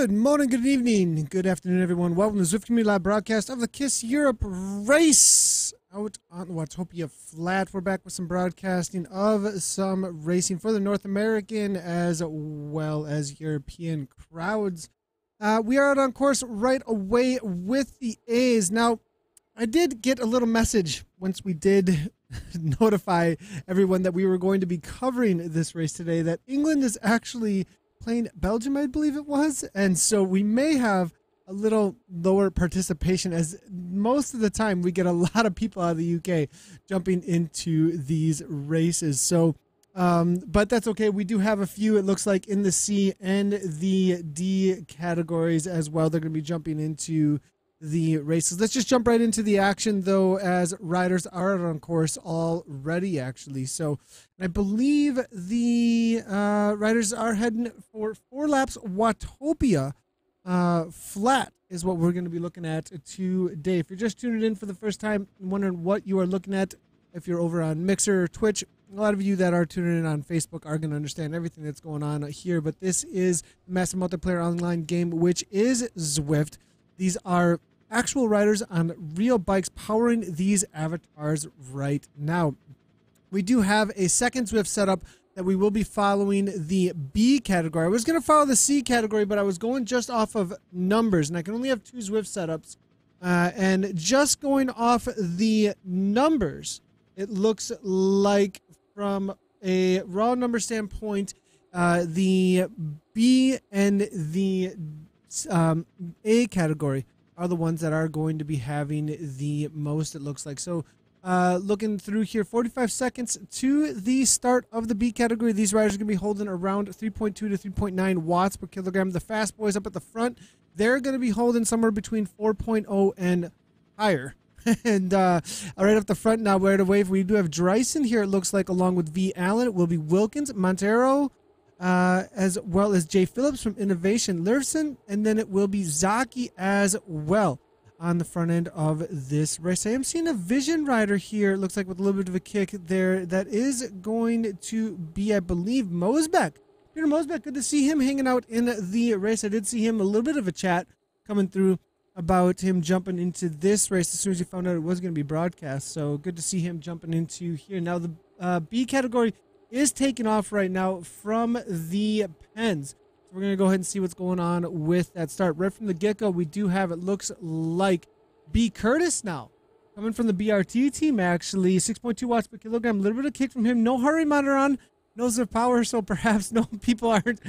Good morning, good evening, good afternoon, everyone. Welcome to Zwift Community Live broadcast of the KISS Europe race out on Watopia Flat. We're back with some broadcasting of some racing for the North American as well as European crowds. We are out on course right away with the A's. Now, I did get a little message once we did notify everyone that we were going to be covering this race today that England is actually playing Belgium, I believe it was, and so we may have a little lower participation, as most of the time we get a lot of people out of the UK jumping into these races. So but that's okay. We do have a few, it looks like, in the C and the D categories as well. They're going to be jumping into the races. Let's just jump right into the action, though, as riders are out on course already, actually. So I believe the riders are heading for 4 laps. Watopia flat is what we're going to be looking at today. If you're just tuning in for the first time and wondering what you are looking at, if you're over on Mixer or Twitch, a lot of you that are tuning in on Facebook are going to understand everything that's going on here. But this is the massive multiplayer online game, which is Zwift. These are actual riders on real bikes powering these avatars right now. We do have a second Zwift setup that we will be following the B category. I was going to follow the C category, but I was going just off of numbers, and I can only have 2 Zwift setups. And just going off the numbers, it looks like from a raw number standpoint, the B and the A category are the ones that are going to be having the most, it looks like. So looking through here, 45 seconds to the start of the B category. These riders are going to be holding around 3.2 to 3.9 watts per kilogram. The fast boys up at the front, they're going to be holding somewhere between 4.0 and higher. And right up the front now, right away, we do have Dreisen here, it looks like, along with V. Allen. It will be Wilkins, Montero, as well as Jay Phillips from Innovation Lurson, and then it will be Zaki as well on the front end of this race. I am seeing a Vision rider here, it looks like, with a little bit of a kick there. That is going to be, I believe, Mosbeck. Peter Mosbeck, good to see him hanging out in the race. I did see him, a little bit of a chat coming through about him jumping into this race as soon as he found out it was going to be broadcast. So good to see him jumping into here. Now the B category is taking off right now from the pens. So we're going to go ahead and see what's going on with that start. Right from the get-go, we do have, it looks like, B. Curtis now. Coming from the BRT team, actually. 6.2 watts per kilogram. A little bit of kick from him. No hurry monitor on. Nose of power, so perhaps no people aren't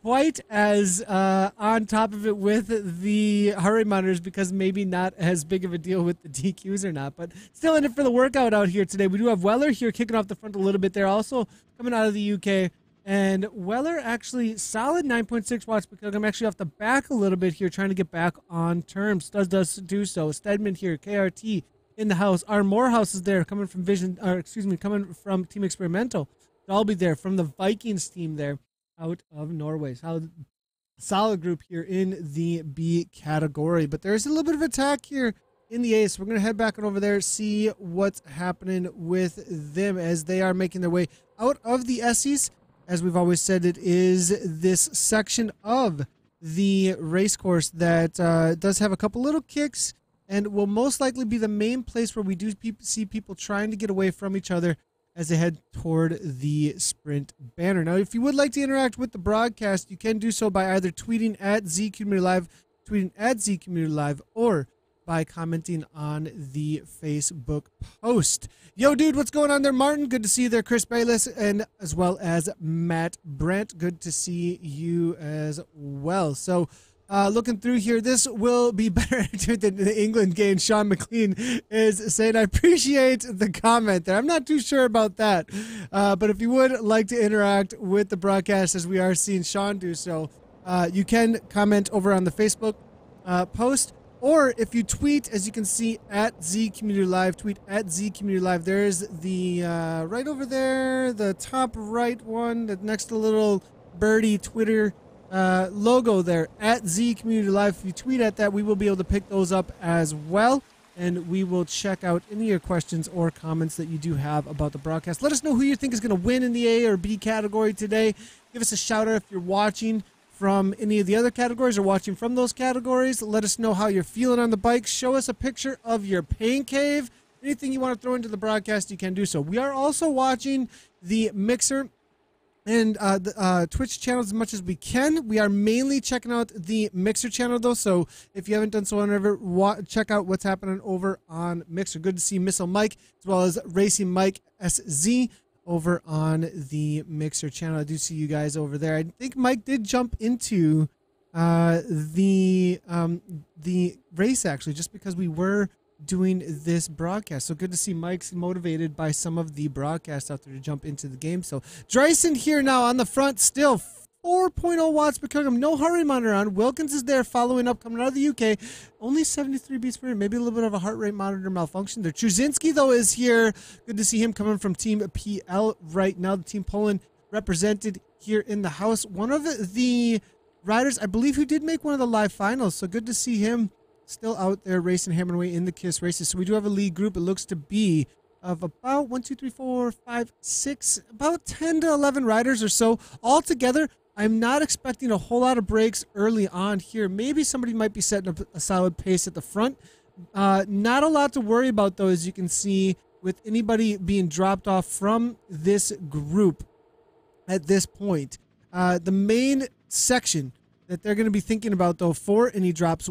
quite as on top of it with the hurry monitors, because maybe not as big of a deal with the DQs or not, but still in it for the workout out here today. We do have Weller here kicking off the front a little bit there, also coming out of the UK, and Weller actually solid 9.6 watts per kilogram, actually off the back a little bit here, trying to get back on terms. Does do so. Stedman here, KRT in the house. Our Morehouse is there, coming from coming from Team Experimental. I'll be there from the Vikings team there out of Norway. Solid group here in the B category. But there's a little bit of attack here in the A. So we're going to head back on over there, see what's happening with them as they are making their way out of the Essies. As we've always said, it is this section of the race course that does have a couple little kicks and will most likely be the main place where we do see people trying to get away from each other as they head toward the sprint banner. Now, if you would like to interact with the broadcast, you can do so by either tweeting at ZCommunityLive, or by commenting on the Facebook post. Yo, dude, what's going on there, Martin? Good to see you there, Chris Bayless, and as well as Matt Brent. Good to see you as well. So, looking through here, this will be better than the England game. Sean McLean is saying, I appreciate the comment there. I'm not too sure about that. But if you would like to interact with the broadcast, as we are seeing Sean do so, you can comment over on the Facebook post. Or if you tweet, as you can see, at ZCommunityLive, tweet at ZCommunityLive. There's the, right over there, the top right one, the next to little birdie Twitter logo there, at ZCommunityLive. If you tweet at that, we will be able to pick those up as well, and we will check out any of your questions or comments that you do have about the broadcast. Let us know who you think is going to win in the A or B category today. Give us a shout out if you're watching from any of the other categories or watching from those categories, let us know how you're feeling on the bike. Show us a picture of your pain cave. Anything you want to throw into the broadcast, you can do so. We are also watching the Mixer and the Twitch channels as much as we can. We are mainly checking out the Mixer channel, though, so if you haven't done so, check out what's happening over on Mixer. Good to see Missile Mike as well as Racing Mike SZ over on the Mixer channel. I do see you guys over there. I think Mike did jump into the race, actually, just because we were doing this broadcast. So good to see Mike's motivated by some of the broadcasts out there to jump into the game. So Dryson here now on the front, still 4.0 watts per kilogram, no heart rate monitor on. Wilkins is there following up, coming out of the UK, only 73 beats per minute, maybe a little bit of a heart rate monitor malfunction there. Truzinski though is here. Good to see him coming from Team PL right now. The Team Poland represented here in the house. One of the riders, I believe, who did make one of the live finals. So good to see him still out there racing, hammering away in the KISS races. So we do have a lead group. It looks to be of about 1, 2, 3, 4, 5, 6, about 10 to 11 riders or so altogether. I'm not expecting a whole lot of breaks early on here. Maybe somebody might be setting up a solid pace at the front. Not a lot to worry about, though, as you can see, with anybody being dropped off from this group at this point. The main section that they're going to be thinking about, though, for any drops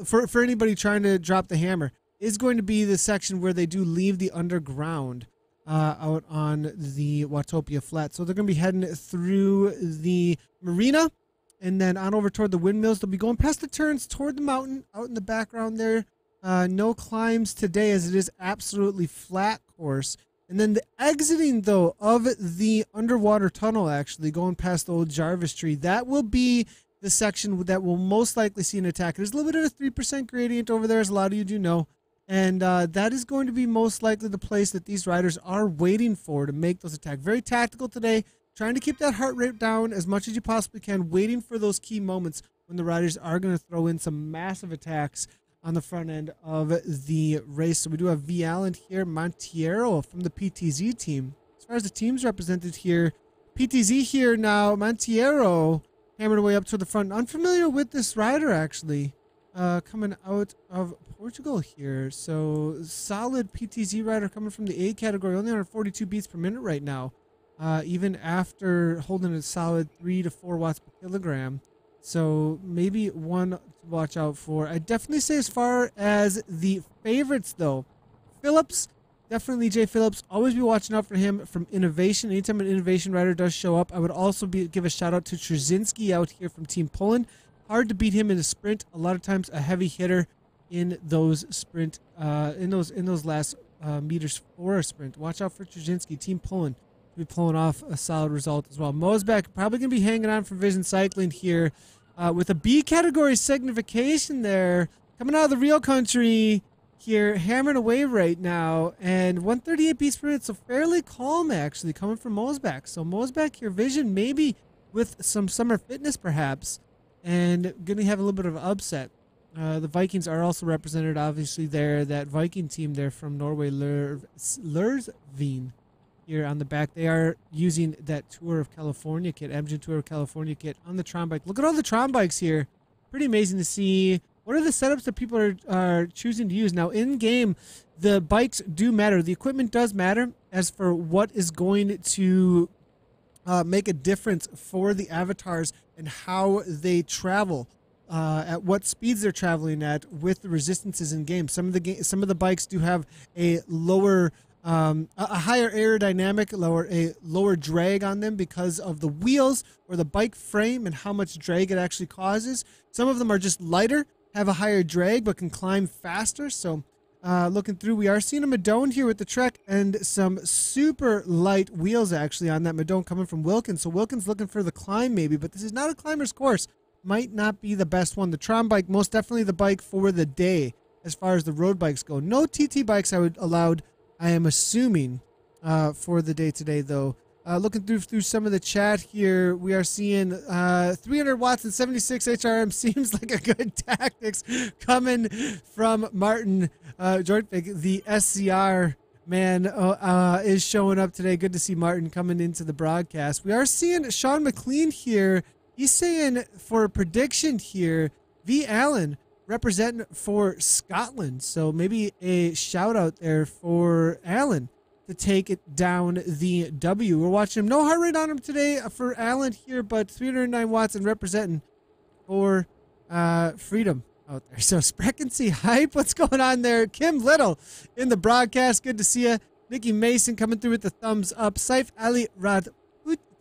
for anybody trying to drop the hammer is going to be the section where they do leave the underground out on the Watopia flat. So they're going to be heading through the marina and then on over toward the windmills. They'll be going past the turns toward the mountain out in the background there. No climbs today, as it is absolutely flat course. And then the exiting, though, of the underwater tunnel, actually going past the old Jarvis tree, that will be the section that will most likely see an attack. There's a little bit of a 3% gradient over there, as a lot of you do know. And that is going to be most likely the place that these riders are waiting for to make those attacks. Very tactical today, trying to keep that heart rate down as much as you possibly can, waiting for those key moments when the riders are going to throw in some massive attacks on the front end of the race. So we do have V. Allen here, Montiero from the PTZ team. As far as the teams represented here, PTZ here now, Montiero hammered away up to the front. Unfamiliar with this rider, actually, coming out of Portugal here. So solid PTZ rider coming from the A category, only 142 beats per minute right now, even after holding a solid 3 to 4 watts per kilogram. So maybe one to watch out for. I definitely say, as far as the favorites, though, Phillips, definitely Jay Phillips. Always be watching out for him from Innovation. Anytime an Innovation rider does show up, I would also give a shout out to Trzynski out here from Team Poland. Hard to beat him in a sprint. A lot of times a heavy hitter in those sprint, in those last meters for a sprint. Watch out for Trzynski. Team Poland will be pulling off a solid result as well. Mosbeck probably going to be hanging on for Vision Cycling here with a B category signification there. Coming out of the real country here, hammering away right now. And 138 beats per minute, so fairly calm actually coming from Mosbeck. So Mosbeck here, Vision maybe with some summer fitness perhaps, and going to have a little bit of an upset. The Vikings are also represented, obviously, there. That Viking team there from Norway, Lersveen, here on the back. They are using that Tour of California kit, Amgen Tour of California kit on the Tron bike. Look at all the Tron bikes here. Pretty amazing to see. What are the setups that people are choosing to use? Now, in-game, the bikes do matter. The equipment does matter as for what is going to make a difference for the avatars and how they travel, at what speeds they're traveling at with the resistances in game. Some of the bikes do have a lower, a higher aerodynamic, a lower drag on them because of the wheels or the bike frame and how much drag it actually causes. Some of them are just lighter, have a higher drag, but can climb faster. So looking through, we are seeing a Madone here with the Trek and some super light wheels actually on that Madone coming from Wilkins. So Wilkins looking for the climb maybe, but this is not a climber's course. Might not be the best one. The Tron bike, most definitely the bike for the day as far as the road bikes go. No TT bikes I am assuming, for the day today, though. Looking through some of the chat here, we are seeing 300 watts and 76 HRM seems like a good tactics coming from Martin Jortvik. The SCR man is showing up today. Good to see Martin coming into the broadcast. We are seeing Sean McLean here He's saying for a prediction here, V. Allen representing for Scotland. So maybe a shout out there for Allen to take it down the W. We're watching him. No heart rate on him today for Allen here, but 309 watts and representing for freedom out there. So Spreckency Hype, what's going on there? Kim Little in the broadcast. Good to see you. Nikki Mason coming through with the thumbs up. Saif Ali Rad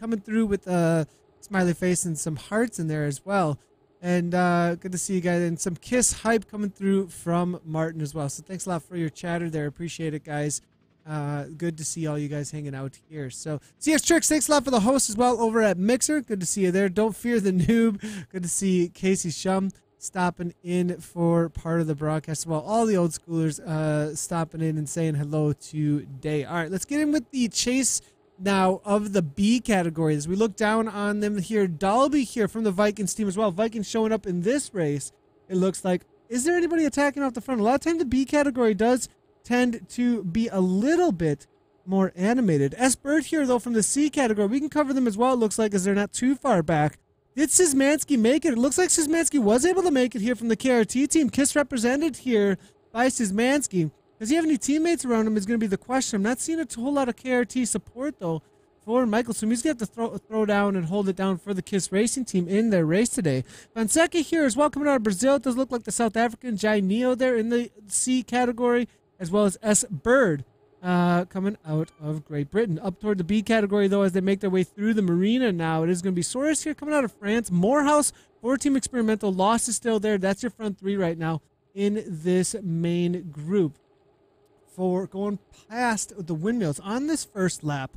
coming through with a smiley face and some hearts in there as well. And good to see you guys. And some Kiss Hype coming through from Martin as well. So thanks a lot for your chatter there. Appreciate it, guys. Good to see all you guys hanging out here. So CX Tricks, thanks a lot for the host as well over at Mixer. Good to see you there. Don't fear the noob. Good to see Casey Shum stopping in for part of the broadcast as well. All the old schoolers stopping in and saying hello today. All right, let's get in with the chase now of the B category. As we look down on them here, Dalby here from the Vikings team as well. Vikings showing up in this race. It looks like, is there anybody attacking off the front? A lot of times the B category does tend to be a little bit more animated. S. Bird here, though, from the C category. We can cover them as well, it looks like, as they're not too far back. Did Szymanski make it? It looks like Szymanski was able to make it here from the KRT team. Kiss represented here by Szymanski. Does he have any teammates around him is going to be the question. I'm not seeing a whole lot of KRT support, though, for Michael. So he's going to have to throw down and hold it down for the Kiss Racing team in their race today. Fonseca here as well, coming out of Brazil. It does look like the South African Jai Neo there in the C category, as well as S. Bird coming out of Great Britain. Up toward the B category, though, as they make their way through the marina now, it is going to be Soros here coming out of France. Morehouse, 4-team experimental. Lost is still there. That's your front three right now in this main group for going past the windmills on this first lap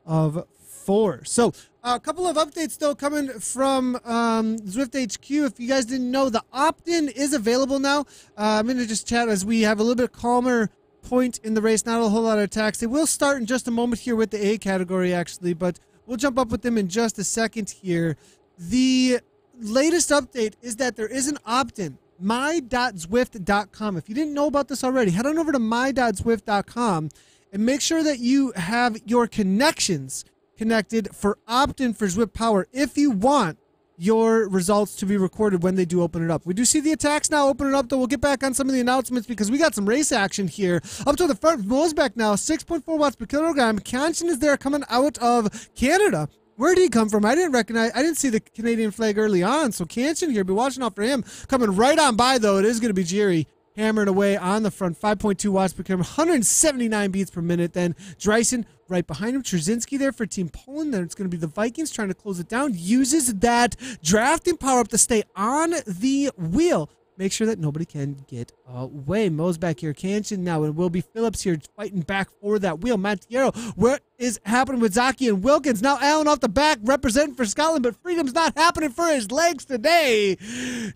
of 4. So a couple of updates, though, coming from Zwift HQ. If you guys didn't know, the opt-in is available now. I'm going to just chat as we have a little bit calmer point in the race, not a whole lot of attacks. They will start in just a moment here with the A category, actually, but we'll jump up with them in just a second here. The latest update is that there is an opt-in, my.zwift.com. If you didn't know about this already, head on over to my.zwift.com and make sure that you have your connections connected for opt-in for Zwift Power if you want your results to be recorded when they do open it up. We do see the attacks now opening up, though. We'll get back on some of the announcements because we got some race action here. Up to the front, Mosbeck now, 6.4 watts per kilogram. Kanchen is there coming out of Canada. Where did he come from? I didn't see the Canadian flag early on, so Kanchen here, be watching out for him. Coming right on by, though, it is going to be Jerry hammering away on the front, 5.2 watts per kilogram, 179 beats per minute. Then Dreisen right behind him. Trzynski there for Team Poland. Then it's going to be the Vikings trying to close it down. Uses that drafting power up to stay on the wheel. Make sure that nobody can get away. Mo's back here. Kanchen now. And will be Phillips here fighting back for that wheel. Montiero, what is happening with Zaki and Wilkins? Now Allen off the back representing for Scotland, but freedom's not happening for his legs today.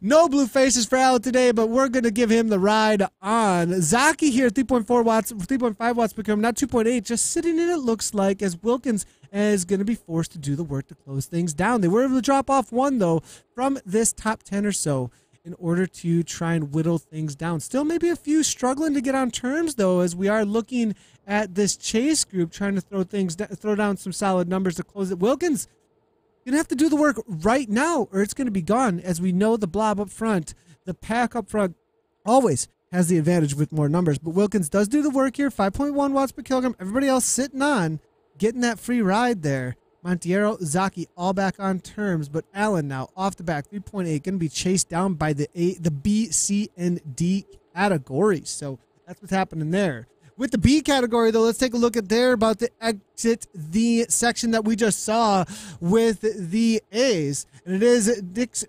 No blue faces for Allen today, but we're going to give him the ride on. Zaki here, 3.4 watts, 3.5 watts per kilogram, not 2.8. Just sitting in it, looks like, as Wilkins is going to be forced to do the work to close things down. They were able to drop off one, though, from this top 10 or so, in order to try and whittle things down. Still maybe a few struggling to get on terms, though, as we are looking at this chase group trying to throw down some solid numbers to close it. Wilkins going to have to do the work right now or it's going to be gone, as we know the blob up front, the pack up front always has the advantage with more numbers. But Wilkins does do the work here, 5.1 watts per kilogram. Everybody else sitting on, getting that free ride there. Montiero, Zaki, all back on terms, but Allen now off the back, 3.8, going to be chased down by the B, C, and D categories. So that's what's happening there. With the B category, though, let's take a look at there about to exit the section that we just saw with the A's. And it is Dix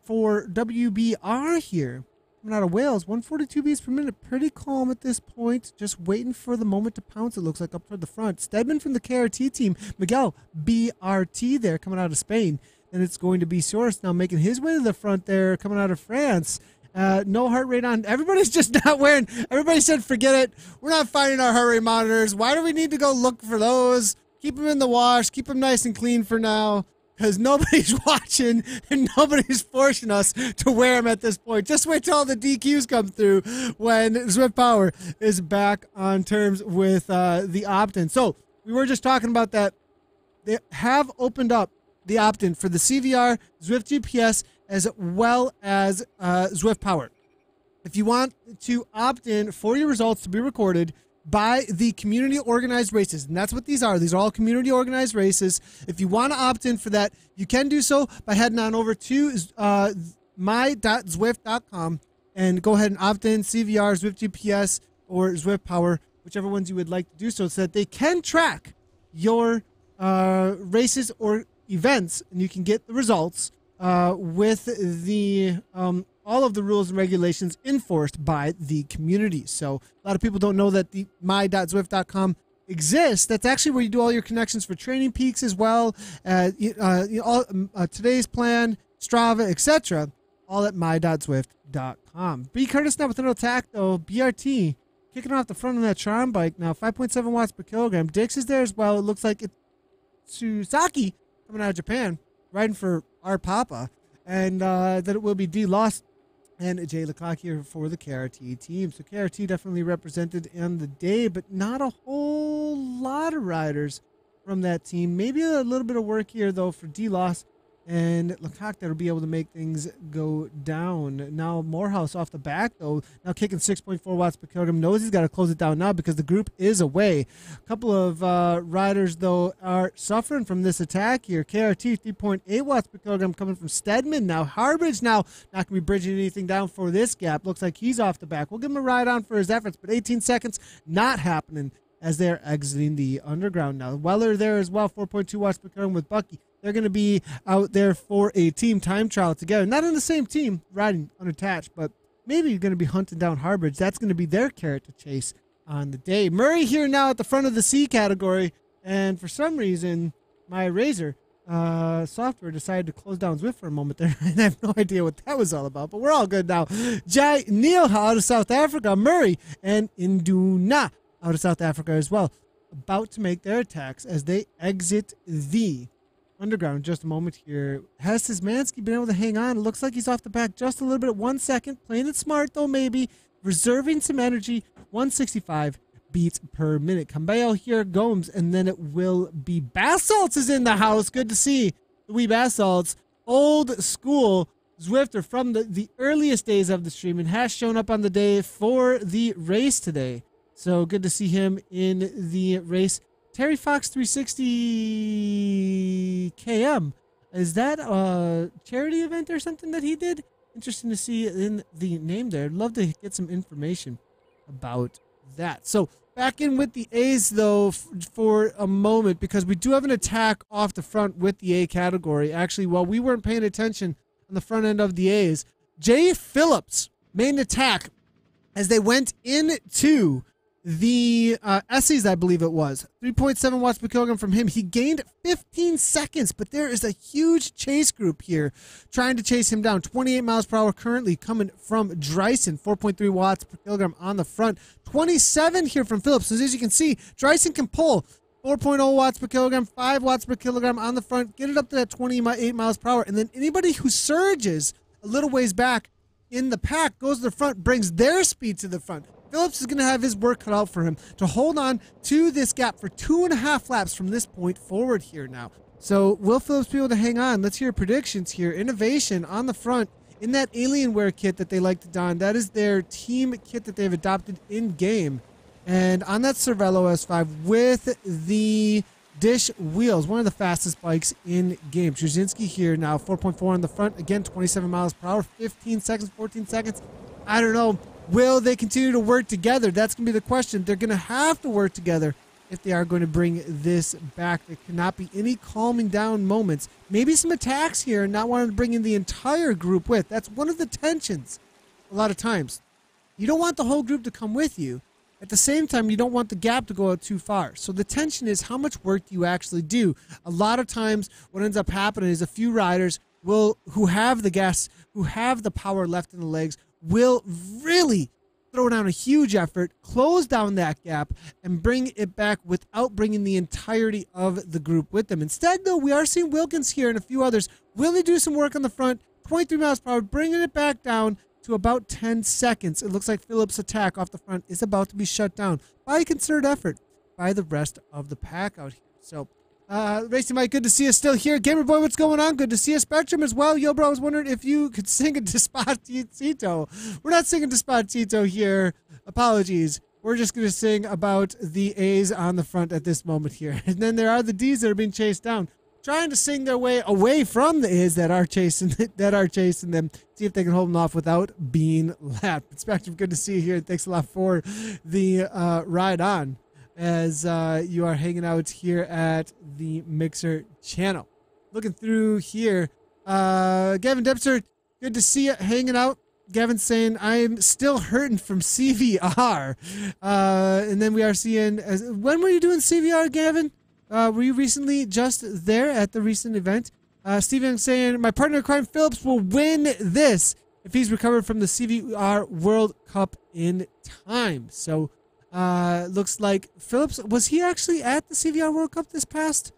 for WBR here. Coming out of Wales, 142 beats per minute. Pretty calm at this point. Just waiting for the moment to pounce, it looks like, up toward the front. Stedman from the KRT team. Miguel, BRT there, coming out of Spain. And it's going to be Soros now making his way to the front there, coming out of France. No heart rate on. Everybody's just not wearing. Everybody said, forget it. We're not finding our heart rate monitors. Why do we need to go look for those? Keep them in the wash. Keep them nice and clean for now. Because nobody's watching and nobody's forcing us to wear them at this point. Just wait till all the DQs come through when Zwift Power is back on terms with the opt-in. So we were just talking about that. They have opened up the opt-in for the CVR, Zwift GPS, as well as Zwift Power. If you want to opt in for your results to be recorded by the community organized races, and that's what these are all community organized races. If you want to opt in for that, you can do so by heading on over to my.zwift.com and go ahead and opt in CVR, Zwift GPS, or Zwift Power, whichever ones you would like to do so that they can track your races or events, and you can get the results with the all of the rules and regulations enforced by the community. So a lot of people don't know that the my.zwift.com exists. That's actually where you do all your connections for training peaks as well. Today's plan, Strava, etc. All at my.zwift.com. B. Curtis now with an attack though. BRT kicking off the front of that Charm bike now. 5.7 watts per kilogram. Dix is there as well. It looks like it's Susaki coming out of Japan, riding for our Papa. And that it will be D. Lost and Jay Leclerc here for the KRT team. So KRT definitely represented in the day, but not a whole lot of riders from that team. Maybe a little bit of work here, though, for D. Lost and Leclerc that'll be able to make things go down. Now Morehouse off the back, though, now kicking 6.4 watts per kilogram. Knows he's got to close it down now because the group is away. A couple of riders, though, are suffering from this attack here. KRT 3.8 watts per kilogram coming from Stedman. Now Harbridge now not going to be bridging anything down for this gap. Looks like he's off the back. We'll give him a ride on for his efforts, but 18 seconds not happening as they're exiting the underground now. Weller there as well, 4.2 watts per kilogram with Bucky. They're going to be out there for a team time trial together. Not on the same team, riding unattached, but maybe going to be hunting down Harbridge. That's going to be their carrot to chase on the day. Murray here now at the front of the C category, and for some reason, my Razor software decided to close down Zwift for a moment there, and I have no idea what that was all about, but we're all good now. Jai Neil out of South Africa, Murray, and Induna out of South Africa as well, about to make their attacks as they exit the underground in just a moment here. Has Szymanski been able to hang on? It looks like he's off the back just a little bit at 1 second. Playing it smart, though, maybe. Reserving some energy. 165 beats per minute. Cambello here, Gomes, and then it will be Basalts is in the house. Good to see the wee Basalts. Old school Zwifter from the earliest days of the stream and has shown up on the day for the race today. So good to see him in the race. Terry Fox 360 KM. Is that a charity event or something that he did? Interesting to see in the name there. I'd love to get some information about that. So back in with the A's, though, for a moment, because we do have an attack off the front with the A category. Actually, while we weren't paying attention on the front end of the A's, Jay Phillips made an attack as they went into the S's, I believe it was. 3.7 watts per kilogram from him. He gained 15 seconds, but there is a huge chase group here trying to chase him down. 28 miles per hour currently coming from Dreisen. 4.3 watts per kilogram on the front. 27 here from Phillips. So as you can see, Dreisen can pull 4.0 watts per kilogram, 5 watts per kilogram on the front. Get it up to that 28 miles per hour. And then anybody who surges a little ways back in the pack goes to the front, brings their speed to the front. Phillips is going to have his work cut out for him to hold on to this gap for 2.5 laps from this point forward here now. So will Phillips be able to hang on? Let's hear predictions here. Innovation on the front in that Alienware kit that they like to don. That is their team kit that they've adopted in-game. And on that Cervelo S5 with the dish wheels, one of the fastest bikes in-game. Trzynski here now, 4.4 on the front. Again, 27 miles per hour, 15 seconds, 14 seconds. I don't know. Will they continue to work together? That's going to be the question. They're going to have to work together if they are going to bring this back. There cannot be any calming down moments. Maybe some attacks here and not wanting to bring in the entire group with. That's one of the tensions a lot of times. You don't want the whole group to come with you. At the same time, you don't want the gap to go out too far. So the tension is how much work do you actually do? A lot of times what ends up happening is a few riders who have the gas, who have the power left in the legs, will really throw down a huge effort, close down that gap, and bring it back without bringing the entirety of the group with them. Instead, though, we are seeing Wilkins here and a few others really do some work on the front, 23 miles per hour, bringing it back down to about 10 seconds. It looks like Phillips' attack off the front is about to be shut down by a concerted effort by the rest of the pack out here. So Racing Mike, good to see you still here. Gamer Boy, what's going on? Good to see you. Spectrum as well. Yo, bro, I was wondering if you could sing a Despacito. We're not singing Despacito here. Apologies. We're just going to sing about the A's on the front at this moment here. And then there are the D's that are being chased down, trying to sing their way away from the A's that are chasing them. See if they can hold them off without being lapped. Spectrum, good to see you here. Thanks a lot for the ride on as you are hanging out here at the Mixer channel. Looking through here, Gavin Dempster, good to see you hanging out. Gavin saying, I'm still hurting from CVR. And then we are seeing, when were you doing CVR, Gavin? Were you recently just there at the recent event? Steven saying, my partner in crime, Phillips, will win this if he's recovered from the CVR World Cup in time. So, looks like Phillips, was he actually at the CVR World Cup this past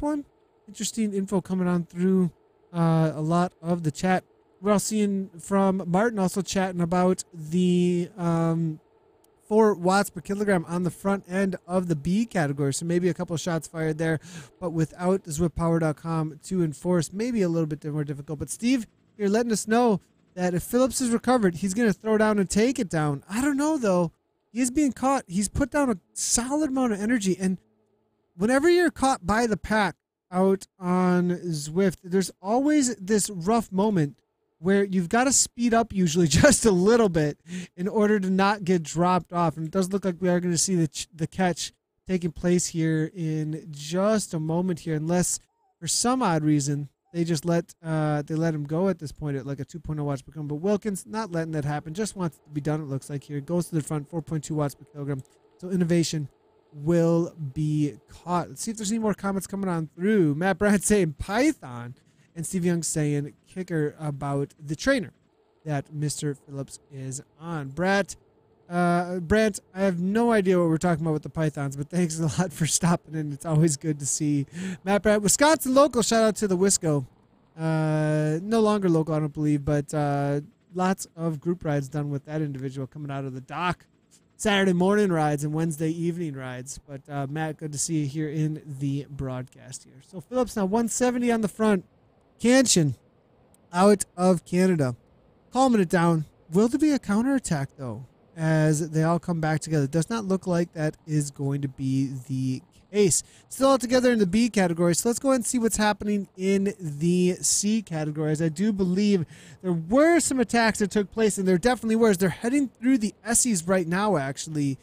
one? Interesting info coming on through a lot of the chat. We're all seeing from Martin also chatting about the 4 watts per kilogram on the front end of the B category. So maybe a couple of shots fired there, but without zwiftpower.com to enforce, maybe a little bit more difficult. But Steve, you're letting us know that if Phillips is recovered, he's going to throw down and take it down. I don't know, though. He is being caught. He's put down a solid amount of energy. And whenever you're caught by the pack out on Zwift, there's always this rough moment where you've got to speed up usually just a little bit in order to not get dropped off. And it does look like we are going to see the catch taking place here in just a moment here, unless for some odd reason they just let him go at this point at like a 2.0 watts per kilogram. But Wilkins not letting that happen, just wants it to be done, it looks like here. Goes to the front, 4.2 watts per kilogram. So innovation will be caught. Let's see if there's any more comments coming on through. Matt Brand saying Python. And Steve Young saying kicker about the trainer that Mr. Phillips is on. Brant, I have no idea what we're talking about with the Pythons, but thanks a lot for stopping in. It's always good to see Matt Brant. Wisconsin local, shout out to the Wisco. No longer local, I don't believe, but lots of group rides done with that individual coming out of the dock. Saturday morning rides and Wednesday evening rides. But Matt, good to see you here in the broadcast here. So Phillips now 170 on the front. Canshin out of Canada. Calming it down. Will there be a counterattack, though, as they all come back together? It does not look like that is going to be the case. Still all together in the B category, so let's go ahead and see what's happening in the C category. As I do believe there were some attacks that took place, and there definitely were. As they're heading through the S's right now, actually.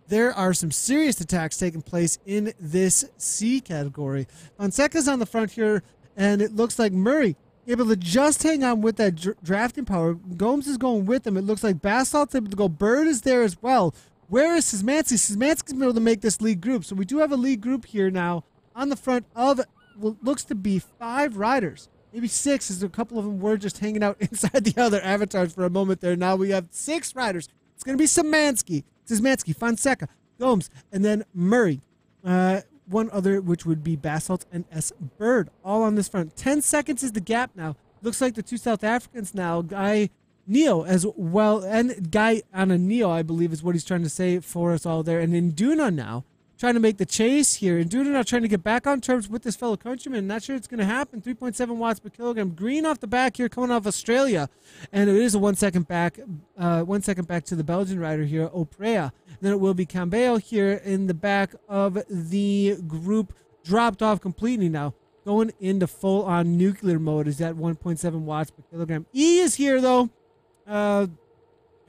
There are some serious attacks taking place in this C category. Fonseca's on the front here. And it looks like Murray able to just hang on with that drafting power. Gomes is going with him. It looks like Basalt's able to go. Bird is there as well. Where is Szymanski? Szymanski's been able to make this lead group. So we do have a lead group here now on the front of what looks to be 5 riders. Maybe 6, as a couple of them were just hanging out inside the other avatars for a moment there. Now we have 6 riders. It's going to be Szymanski, Fonseca, Gomes, and then Murray. One other, which would be Basalt and S. Bird, all on this front. 10 seconds is the gap now. Looks like the 2 South Africans now, Guy Neo as well, and Guy Anna Neo, I believe, is what he's trying to say for us all there. And Induna now trying to make the chase here. Induna now trying to get back on terms with this fellow countryman. Not sure it's going to happen. 3.7 watts per kilogram. Green off the back here, coming off Australia. And it is a 1 second back, 1 second back to the Belgian rider here, Oprea. Then it will be Cambeo here in the back of the group, dropped off completely now. Going into full-on nuclear mode is at 1.7 watts per kilogram. E is here, though. How's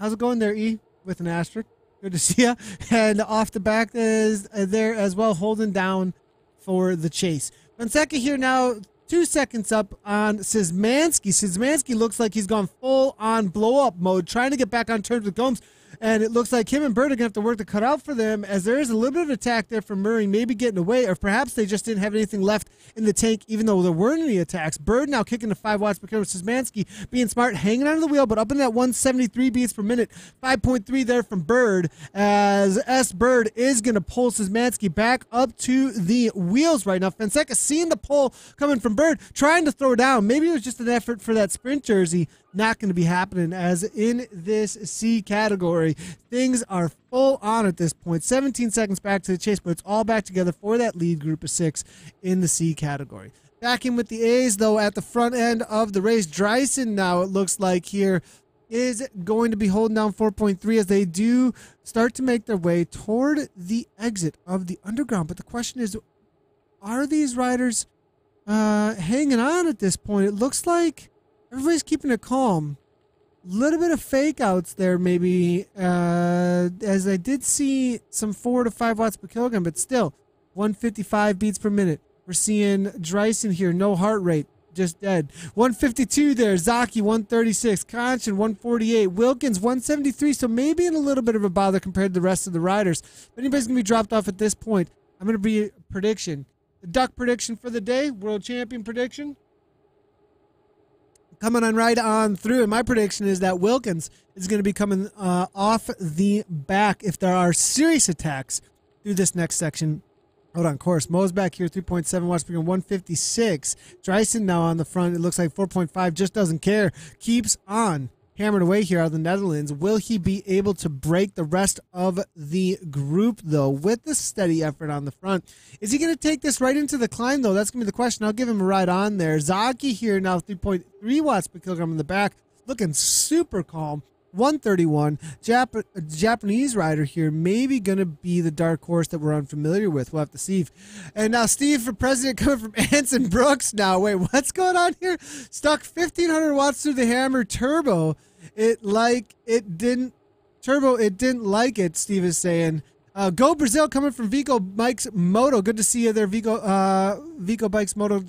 it going there, E? With an asterisk. Good to see you. And off the back is there as well, holding down for the chase. Fonseca here now, 2 seconds up on Szymanski. Szymanski looks like he's gone full-on blow-up mode, trying to get back on terms with Gomes. And it looks like him and Bird are going to have to work the cut out for them, as there is a little bit of attack there from Murray, maybe getting away, or perhaps they just didn't have anything left in the tank, even though there weren't any attacks. Bird now kicking to 5 watts per kilogram. Szymanski being smart, hanging onto the wheel, but up in that 173 beats per minute. 5.3 there from Bird, as S. Bird is going to pull Szymanski back up to the wheels right now. Fonseca seeing the pull coming from Bird, trying to throw down. Maybe it was just an effort for that sprint jersey. not going to be happening, as in this C category, things are full on at this point. 17 seconds back to the chase, but it's all back together for that lead group of 6 in the C category. Back in with the A's, though, at the front end of the race. Dreisen now, it looks like here, is going to be holding down 4.3 as they do start to make their way toward the exit of the underground. But the question is, are these riders hanging on at this point? It looks like everybody's keeping it calm. A little bit of fake outs there, maybe, as I did see some 4 to 5 watts per kilogram, but still 155 beats per minute. We're seeing Dreisen here, no heart rate, just dead. 152 there, Zaki 136, Conchin 148, Wilkins 173, so maybe in a little bit of a bother compared to the rest of the riders. If anybody's going to be dropped off at this point, I'm going to be a prediction. The duck prediction for the day, world champion prediction. Coming on right on through, and my prediction is that Wilkins is going to be coming off the back if there are serious attacks through this next section. Hold on, course. Mo's back here, 3.7 watts per 156. Dreisen now on the front. It looks like 4.5, just doesn't care. Keeps on hammered away here out of the Netherlands. Will he be able to break the rest of the group, though, with the steady effort on the front? Is he going to take this right into the climb, though? That's going to be the question. I'll give him a ride on there. Zaki here now, 3.3 watts per kilogram in the back. Looking super calm. 131. Japanese rider here, maybe going to be the dark horse that we're unfamiliar with. We'll have to see. And now Steve for president coming from Anson Brooks now. Wait, what's going on here? Stuck 1,500 watts through the hammer turbo. It didn't like it, Steve is saying. Go Brazil coming from Vico Bikes Moto. Good to see you there, Vico Bikes Moto,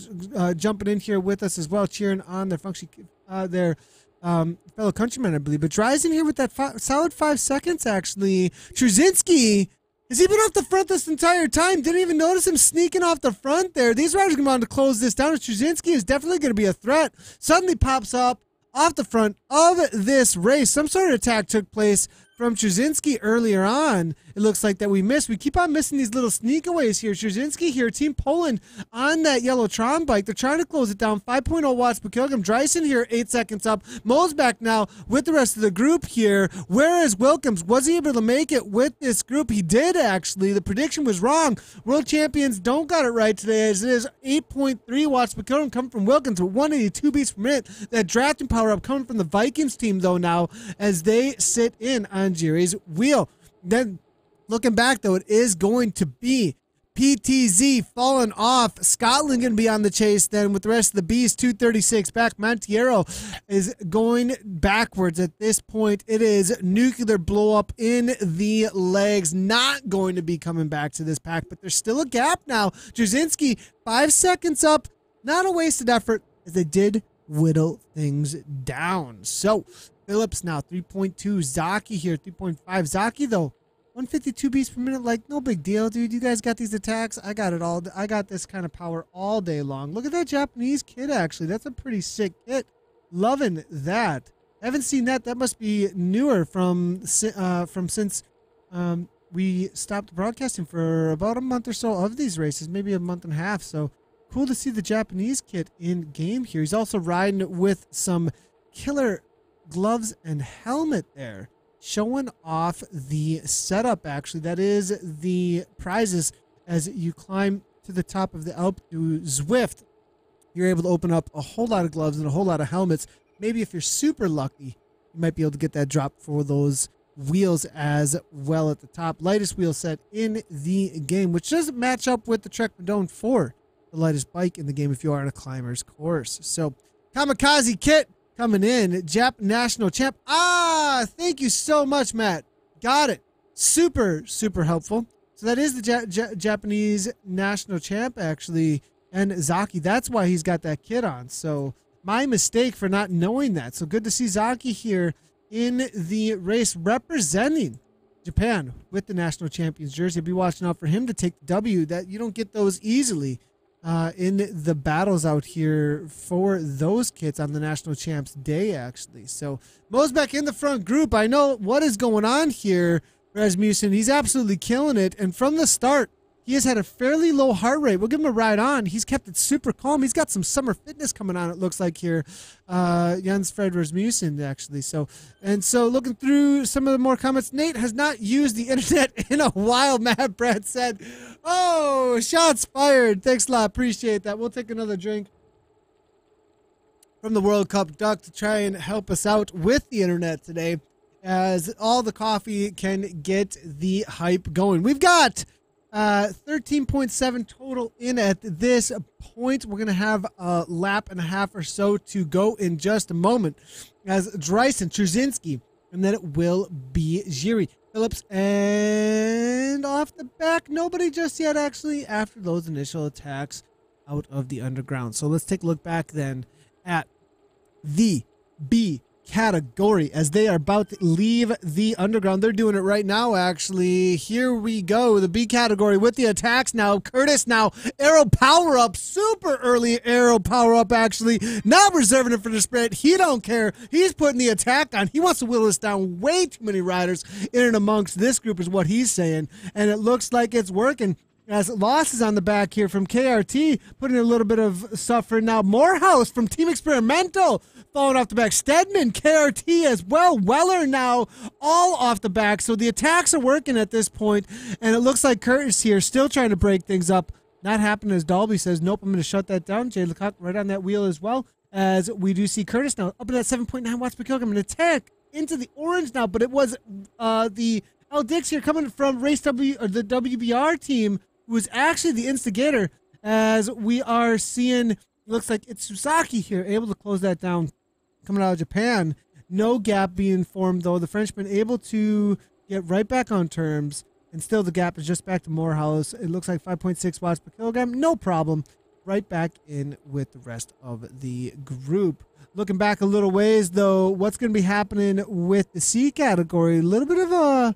jumping in here with us as well, cheering on their function, their fellow countrymen, I believe. But Dreisen here with that solid 5 seconds, actually. Trzynski, has he been off the front this entire time? Didn't even notice him sneaking off the front there. These riders are going to close this down. Trzynski is definitely going to be a threat. Suddenly pops up off the front of this race. Some sort of attack took place from Trzynski earlier on. It looks like that we missed. We keep on missing these little sneakaways here. Trzynski here, Team Poland on that yellow Tron bike. They're trying to close it down. 5.0 watts per kilogram. Dreisen here, 8 seconds up. Mo's back now with the rest of the group here. Where is Wilkins? Was he able to make it with this group? He did, actually. The prediction was wrong. World champions don't got it right today, as it is 8.3 watts per kilogram coming from Wilkins with 182 beats per minute. That drafting power up coming from the Vikings team, though, now, as they sit in on Jerry's wheel. Then, looking back, though, it is going to be PTZ falling off. Scotland going to be on the chase then with the rest of the Bs. 236 back. Montiero is going backwards at this point. It is nuclear blow up in the legs. Not going to be coming back to this pack, but there's still a gap now. Trzynski, 5 seconds up. Not a wasted effort, as they did whittle things down. So, Phillips now 3.2. Zaki here 3.5. Zaki though 152 beats per minute, like no big deal, dude. You guys got these attacks. I got it all. I got this kind of power all day long. Look at that Japanese kit, actually. That's a pretty sick kit. Loving that. Haven't seen that. That must be newer from since we stopped broadcasting for about a month or so of these races, maybe a month and a half. So cool to see the Japanese kit in game here. He's also riding with some killer gloves and helmet there, showing off the setup. Actually, that is the prizes as you climb to the top of the Alp to Zwift. You're able to open up a whole lot of gloves and a whole lot of helmets. Maybe if you're super lucky, you might be able to get that drop for those wheels as well at the top. Lightest wheel set in the game, which doesn't match up with the Trek Madone 4, the lightest bike in the game if you are on a climber's course. So Kamikaze kit coming in, Jap national champ. Thank you so much, Matt. Got it. Super, super helpful. So that is the Japanese national champ, actually, and Zaki. That's why he's got that kit on. So my mistake for not knowing that. So good to see Zaki here in the race representing Japan with the national champions jersey. I'll be watching out for him to take the W. That you don't get those easily in the battles out here for those kits on the National Champs Day, actually. So Mo's back in the front group. I know what is going on here, Rasmussen. He's absolutely killing it. And from the start, He has had a fairly low heart rate. We'll give him a ride on. He's kept it super calm. He's got some summer fitness coming on, it looks like here. Jens Fred Rasmussen, actually. So looking through some of the more comments, Nate has not used the internet in a while, Matt Brad said. Oh, shots fired. Thanks a lot. Appreciate that. We'll take another drink from the World Cup Duck to try and help us out with the internet today, as all the coffee can get the hype going. We've got 13.7 total in at this point. We're going to have a lap and a half or so to go in just a moment, as Dreisen, Trzynski, and then it will be Jiri, Phillips, and off the back, nobody just yet, actually, after those initial attacks out of the underground. So let's take a look back then at the B category as they are about to leave the underground. They're doing it right now, actually. Here we go. The B category with the attacks now. Curtis now. Arrow power up. Super early arrow power up, actually. Not reserving it for the sprint. He don't care. He's putting the attack on. He wants to whittle us down. Way too many riders in and amongst this group is what he's saying. And it looks like it's working. As losses on the back here from KRT, putting a little bit of suffering now. Morehouse from Team Experimental falling off the back. Stedman, KRT as well. Weller now all off the back. So the attacks are working at this point, and it looks like Curtis here still trying to break things up. Not happening, as Dalby says. Nope, I'm going to shut that down. Jay Lecoq right on that wheel as well, as we do see Curtis now up at that 7.9 watts per kilogram. An attack into the orange now, but it was the L Dix here coming from Race W, or the WBR team, who was actually the instigator, as we are seeing, looks like it's Susaki here, able to close that down coming out of Japan. No gap being formed, though. The Frenchman able to get right back on terms, and still the gap is just back to Morehouse. It looks like 5.6 watts per kilogram. No problem. Right back in with the rest of the group. Looking back a little ways, though, what's going to be happening with the C category? A little bit of a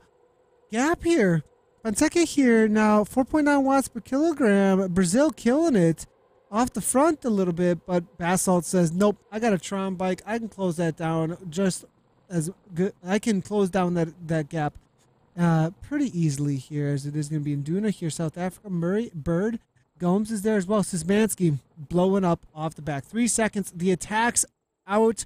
gap here. Fonseca here now, 4.9 watts per kilogram. Brazil killing it off the front a little bit, but Basalt says, nope, I got a Tron bike. I can close that down just as good. I can close down that gap pretty easily here, as it is going to be in Duna here, South Africa. Murray, Bird, Gomes is there as well. Szymanski blowing up off the back. 3 seconds. The attacks out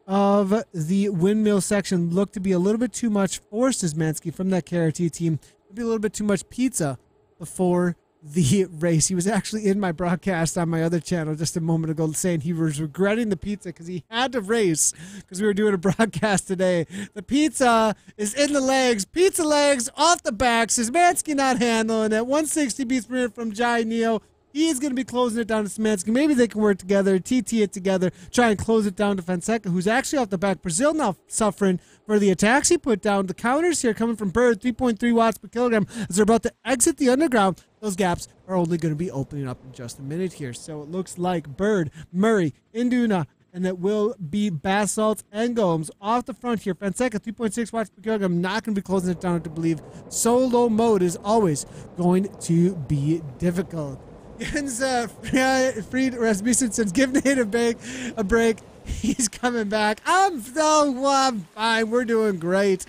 of the windmill section look to be a little bit too much for Szymanski from that KRT team. Be a little bit too much pizza before the race. He was actually in my broadcast on my other channel just a moment ago saying he was regretting the pizza because he had to race because we were doing a broadcast today. The pizza is in the legs. Pizza legs off the back. Szymanski not handling it. 160 beats per minute from Jai Neo. He's going to be closing it down to Szymanski. Maybe they can work together, TT it together, try and close it down to Fonseca, who's actually off the back. Brazil now suffering for the attacks he put down. The counters here coming from Bird, 3.3 watts per kilogram. As they're about to exit the underground, those gaps are only going to be opening up in just a minute here. So it looks like Bird, Murray, Induna, and that will be Basalt and Gomes off the front here. Fonseca, 3.6 watts per kilogram. Not going to be closing it down, to believe. Solo mode is always going to be difficult. Jens Fried Rasmussen says, give Nate a break. He's coming back. I'm fine. We're doing great.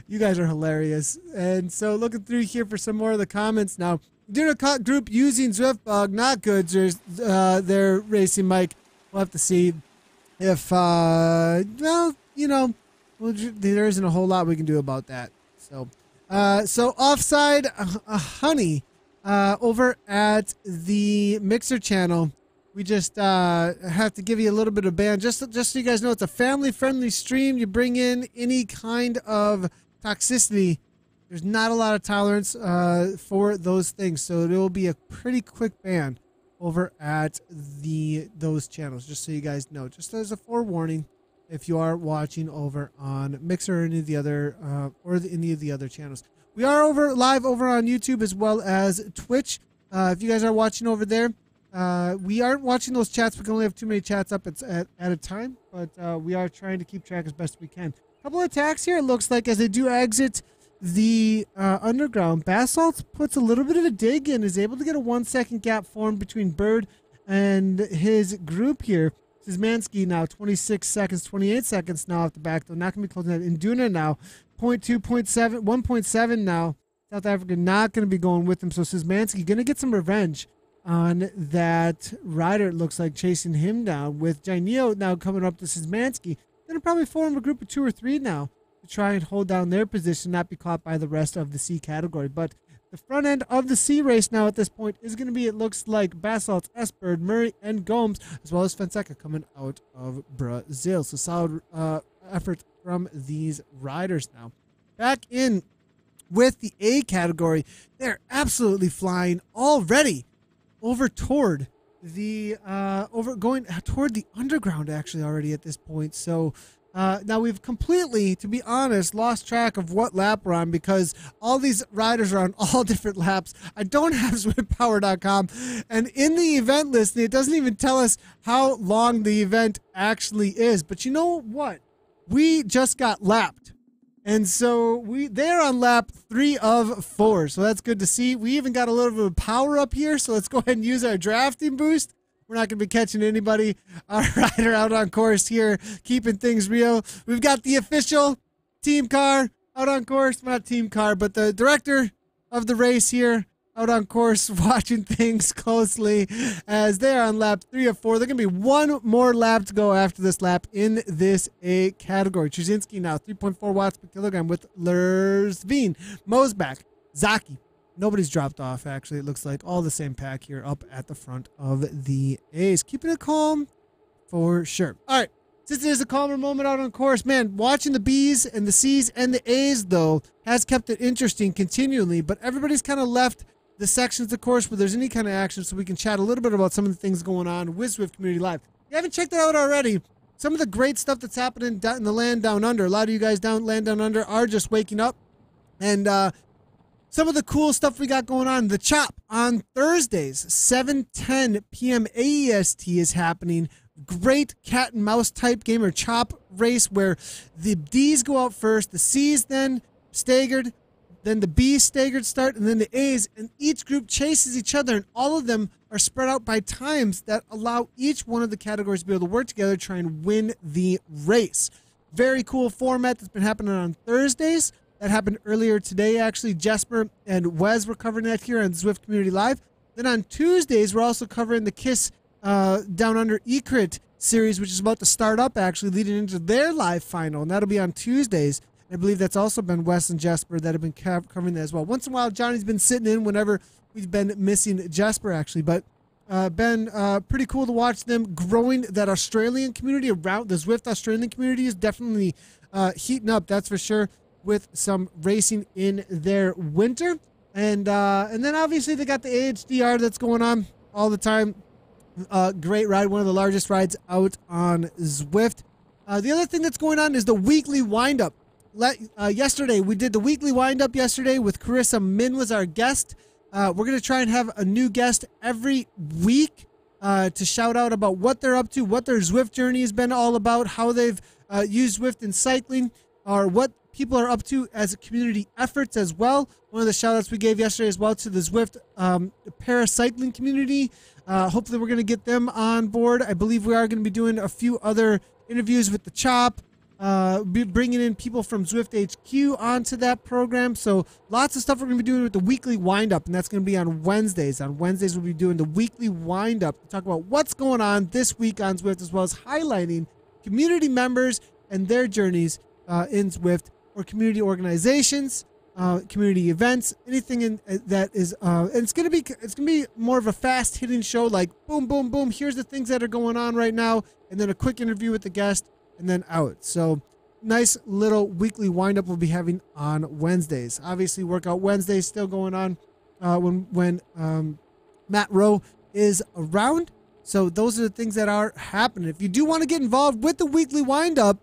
You guys are hilarious. And so looking through here for some more of the comments now. Duna group using Zwift bug, not good. They're racing Mike. We'll have to see if, well, you know, there isn't a whole lot we can do about that. So offside, honey. Over at the Mixer channel, we just have to give you a little bit of ban, just so you guys know it's a family-friendly stream. You bring in any kind of toxicity, there's not a lot of tolerance for those things, so it will be a pretty quick ban over at those channels, just so you guys know, just as a forewarning if you are watching over on Mixer or any of the other any of the other channels. We are live over on YouTube as well as Twitch. If you guys are watching over there, we aren't watching those chats. We can only have too many chats up at a time, but we are trying to keep track as best we can. A couple of attacks here, it looks like, as they do exit the underground. Basalt puts a little bit of a dig in, is able to get a 1 second gap formed between Bird and his group here. Szymanski now 26 seconds, 28 seconds now off the back, though. Not going to be closing that. Induna now 0.2, 0.7, 1.7 now South Africa not going to be going with him. So Szymanski going to get some revenge on that rider, it looks like, chasing him down, with Jainio now coming up to Szymanski. Going to probably form a group of 2 or 3 now to try and hold down their position, not be caught by the rest of the C category. But the front end of the C race now at this point is going to be, it looks like, Basalt, Esbjerg, Murray, and Gomes, as well as Fonseca coming out of Brazil. So solid effort from these riders now. Back in with the A category, they're absolutely flying already over toward the going toward the underground, actually, already at this point. So now we've completely, to be honest, lost track of what lap we're on, because all these riders are on all different laps. I don't have zwiftpower.com, and in the event listing, it doesn't even tell us how long the event actually is. But you know what? We just got lapped. And so they're on lap 3 of 4. So that's good to see. We even got a little bit of power up here. So let's go ahead and use our drafting boost. We're not going to be catching anybody. Our rider out on course here, keeping things real. We've got the official team car out on course. Not team car, but the director of the race here out on course, watching things closely as they are on lap 3 of 4. They're going to be 1 more lap to go after this lap in this A category. Trzynski now 3.4 watts per kilogram with Lersveen, Mosbach, Zaki. Nobody's dropped off, actually. It looks like all the same pack here up at the front of the A's. Keeping it calm for sure. All right. Since there's a calmer moment out on course, man, watching the B's and the C's and the A's, though, has kept it interesting continually. But everybody's kind of left the sections of course where there's any kind of action, so we can chat a little bit about some of the things going on with Zwift Community Live. If you haven't checked it out already, some of the great stuff that's happening in the land down under. A lot of you guys land down under are just waking up. And some of the cool stuff we got going on. The Chop on Thursdays, 7:10 p.m. AEST is happening. Great cat and mouse type game or chop race where the D's go out first, the C's then staggered, then the B's staggered start, and then the A's, and each group chases each other, and all of them are spread out by times that allow each one of the categories to be able to work together to try and win the race. Very cool format that's been happening on Thursdays. That happened earlier today, actually. Jesper and Wes were covering that here on Zwift Community Live. Then on Tuesdays, we're also covering the KISS Down Under Ecrit series, which is about to start up, actually, leading into their live final, and that'll be on Tuesdays. I believe that's also been Wes and Jesper that have been covering that as well. Once in a while, Johnny's been sitting in whenever we've been missing Jesper, actually. But been pretty cool to watch them growing that Australian community around. The Zwift Australian community is definitely heating up, that's for sure, with some racing in their winter. And then obviously they got the AHDR that's going on all the time. Great ride, one of the largest rides out on Zwift. The other thing that's going on is the weekly windup. Yesterday, we did the weekly windup yesterday with Carissa Min was our guest. We're going to try and have a new guest every week to shout out about what they're up to, what their Zwift journey has been all about, how they've used Zwift in cycling, or what people are up to as community efforts as well. One of the shout outs we gave yesterday as well to the Zwift paracycling community. Hopefully we're going to get them on board. I believe we are going to be doing a few other interviews with the Chop. Bringing in people from Zwift HQ onto that program. So lots of stuff we're going to be doing with the weekly windup, and that's going to be on Wednesdays. On Wednesdays, we'll be doing the weekly windup to talk about what's going on this week on Zwift, as well as highlighting community members and their journeys in Zwift, or community organizations, community events, anything that is. And it's going to be more of a fast hitting show, like boom, boom, boom. Here's the things that are going on right now, and then a quick interview with the guest. And then out. So nice little weekly windup we'll be having on Wednesdays. Obviously, Workout Wednesdays still going on when Matt Rowe is around. So those are the things that are happening. If you do want to get involved with the weekly windup,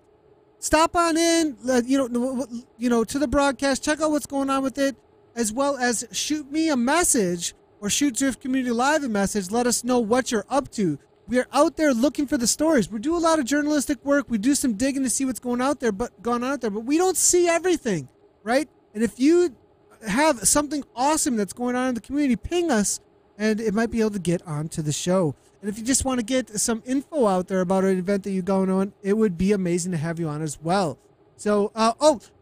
stop on in. To the broadcast. Check out what's going on with it, as well as shoot me a message or shoot Zwift Community Live a message. Let us know what you're up to. We are out there looking for the stories. We do a lot of journalistic work. We do some digging to see what's going on out there, but we don't see everything, right? And if you have something awesome that's going on in the community, ping us, and it might be able to get onto the show. And if you just want to get some info out there about an event that you're going on, it would be amazing to have you on as well. So,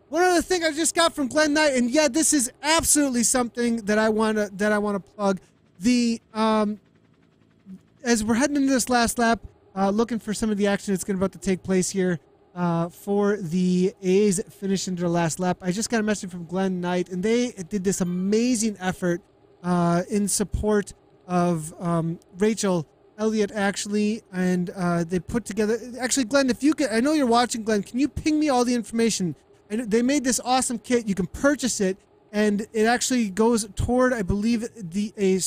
one other thing I just got from Glenn Knight, and yeah, this is absolutely something that I wanna plug. The as we're heading into this last lap, looking for some of the action that's about to take place here for the A's finishing their last lap. I just got a message from Glenn Knight, and they did this amazing effort in support of Rachel Elliott, actually, and they put together. Actually, Glenn, if you could, I know you're watching, Glenn. Can you ping me all the information? They made this awesome kit. You can purchase it, and it actually goes toward, I believe, a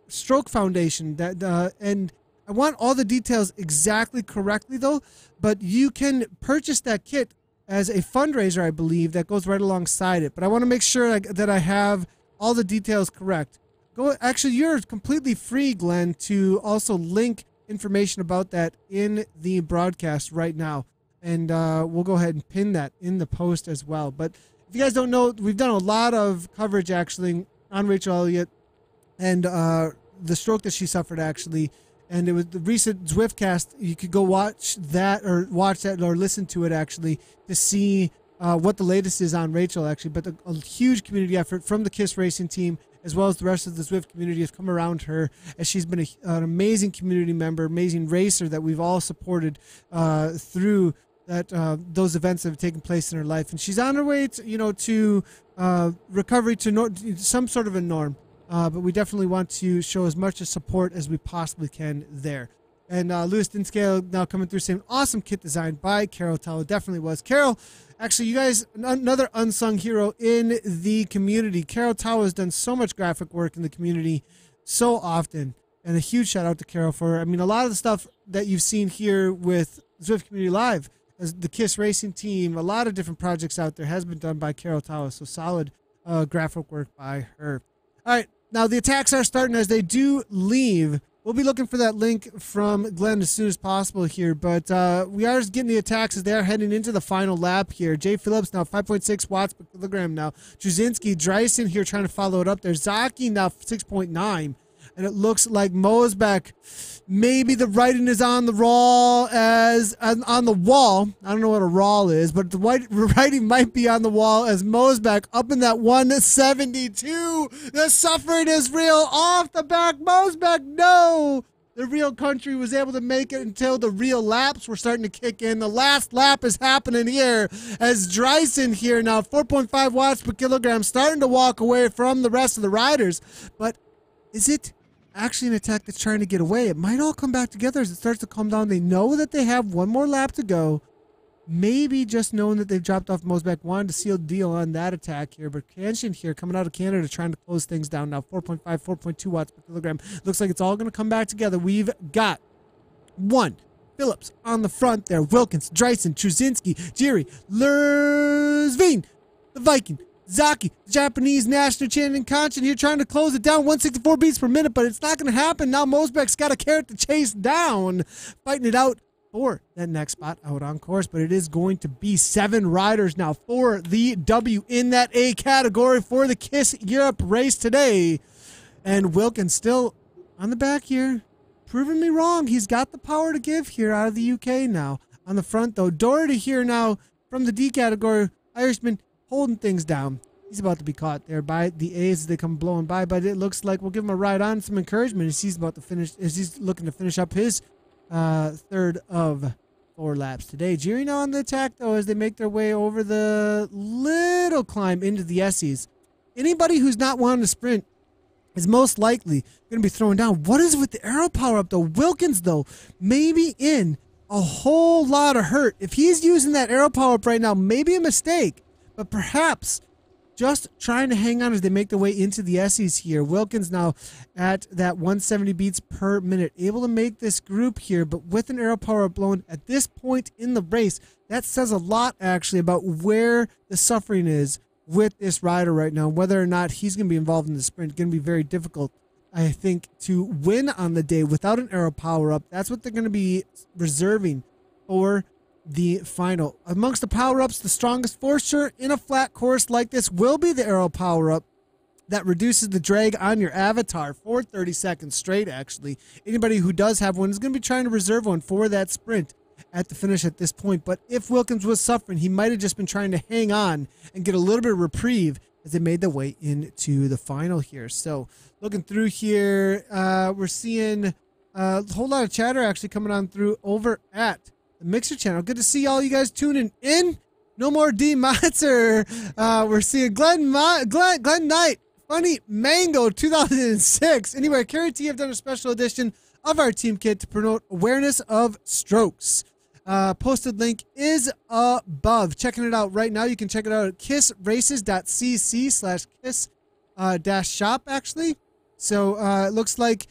stroke foundation. That and I want all the details exactly correctly though. But you can purchase that kit as a fundraiser, I believe, that goes right alongside it. But I want to make sure that I have all the details correct. Actually, you're completely free, Glenn, to also link information about that in the broadcast right now. And we'll go ahead and pin that in the post as well. But if you guys don't know, we've done a lot of coverage, actually, on Rachel Elliott and the stroke that she suffered, actually. And it was the recent Zwift cast. You could go watch that or listen to it, actually, to see what the latest is on Rachel, actually. But a huge community effort from the KISS Racing team, as well as the rest of the Zwift community, has come around her, as she's been an amazing community member, amazing racer that we've all supported through those events that have taken place in her life. And she's on her way to recovery, to some sort of a norm. But we definitely want to show as much support as we possibly can there. And Lewis Dinscale now coming through saying, awesome kit design by Carol Tallow. Definitely was. Carol, actually, you guys, another unsung hero in the community. Carol Tallow has done so much graphic work in the community so often. And a huge shout out to Carol for, I mean, a lot of the stuff that you've seen here with Zwift Community Live, as the KISS Racing team, a lot of different projects out there has been done by Carol Tallow. So solid graphic work by her. All right. Now, the attacks are starting as they do leave. We'll be looking for that link from Glenn as soon as possible here, but we are getting the attacks as they are heading into the final lap here. Jay Phillips now 5.6 watts per kilogram now. Chuzinski, Dreisen here trying to follow it up there. Zaki now 6.9. And it looks like Mosbeck, maybe the writing is on the wall on the wall. I don't know what a wall is, but the writing might be on the wall as Mosbeck up in that 172. The suffering is real. Off the back, Mosbeck, no. The real country was able to make it until the real laps were starting to kick in. The last lap is happening here as Dreisen here now 4.5 watts per kilogram starting to walk away from the rest of the riders. But is it actually an attack that's trying to get away? It might all come back together as it starts to calm down. They know that they have one more lap to go. Maybe just knowing that they've dropped off Mosbeck wanted to seal the deal on that attack here. But Kanshin here coming out of Canada trying to close things down now. 4.5, 4.2 watts per kilogram. Looks like it's all going to come back together. We've got Phillips on the front there. Wilkins, Dreisen, Chuzinski, Jiri, Lersveen, the Viking, Zaki, Japanese national champion Kanchan here trying to close it down. 164 beats per minute, but it's not going to happen. Now Mosbeck's got a carrot to chase down. Fighting it out for that next spot out on course, but it is going to be 7 riders now for the W in that A category for the KISS Europe race today. And Wilkins still on the back here, proving me wrong. He's got the power to give here out of the UK now. On the front, though, Doherty here now from the D category. Irishman holding things down. He's about to be caught there by the A's as they come blowing by, but it looks like we'll give him a ride on, some encouragement as he's about to finish, as he's looking to finish up his third of 4 laps today. Jiri now on the attack, though, as they make their way over the little climb into the Essies. Anybody who's not wanting to sprint is most likely going to be thrown down. What is with the aero power up, though? Wilkins, though, maybe in a whole lot of hurt. If he's using that aero power up right now, maybe a mistake. But perhaps just trying to hang on as they make their way into the Essies here. Wilkins now at that 170 beats per minute. Able to make this group here, but with an aero power blown at this point in the race, that says a lot actually about where the suffering is with this rider right now. Whether or not he's going to be involved in the sprint, going to be very difficult, I think, to win on the day without an aero power up. That's what they're going to be reserving for the final. Amongst the power-ups, the strongest for sure in a flat course like this will be the aero power-up that reduces the drag on your avatar for 30 seconds straight, actually. Anybody who does have one is going to be trying to reserve one for that sprint. at the finish at this point. But if Wilkins was suffering, he might have just been trying to hang on and get a little bit of reprieve as they made their way into the final here. So looking through here, we're seeing a whole lot of chatter actually coming on through over at the Mixer channel. Good to see all you guys tuning in. No more D Matzer. We're seeing Glenn Knight, Funny Mango 2006. Anyway, Carrie T have done a special edition of our team kit to promote awareness of strokes. Posted link is above. Checking it out right now. You can check it out at kissraces.cc/kiss-shop actually. So it looks like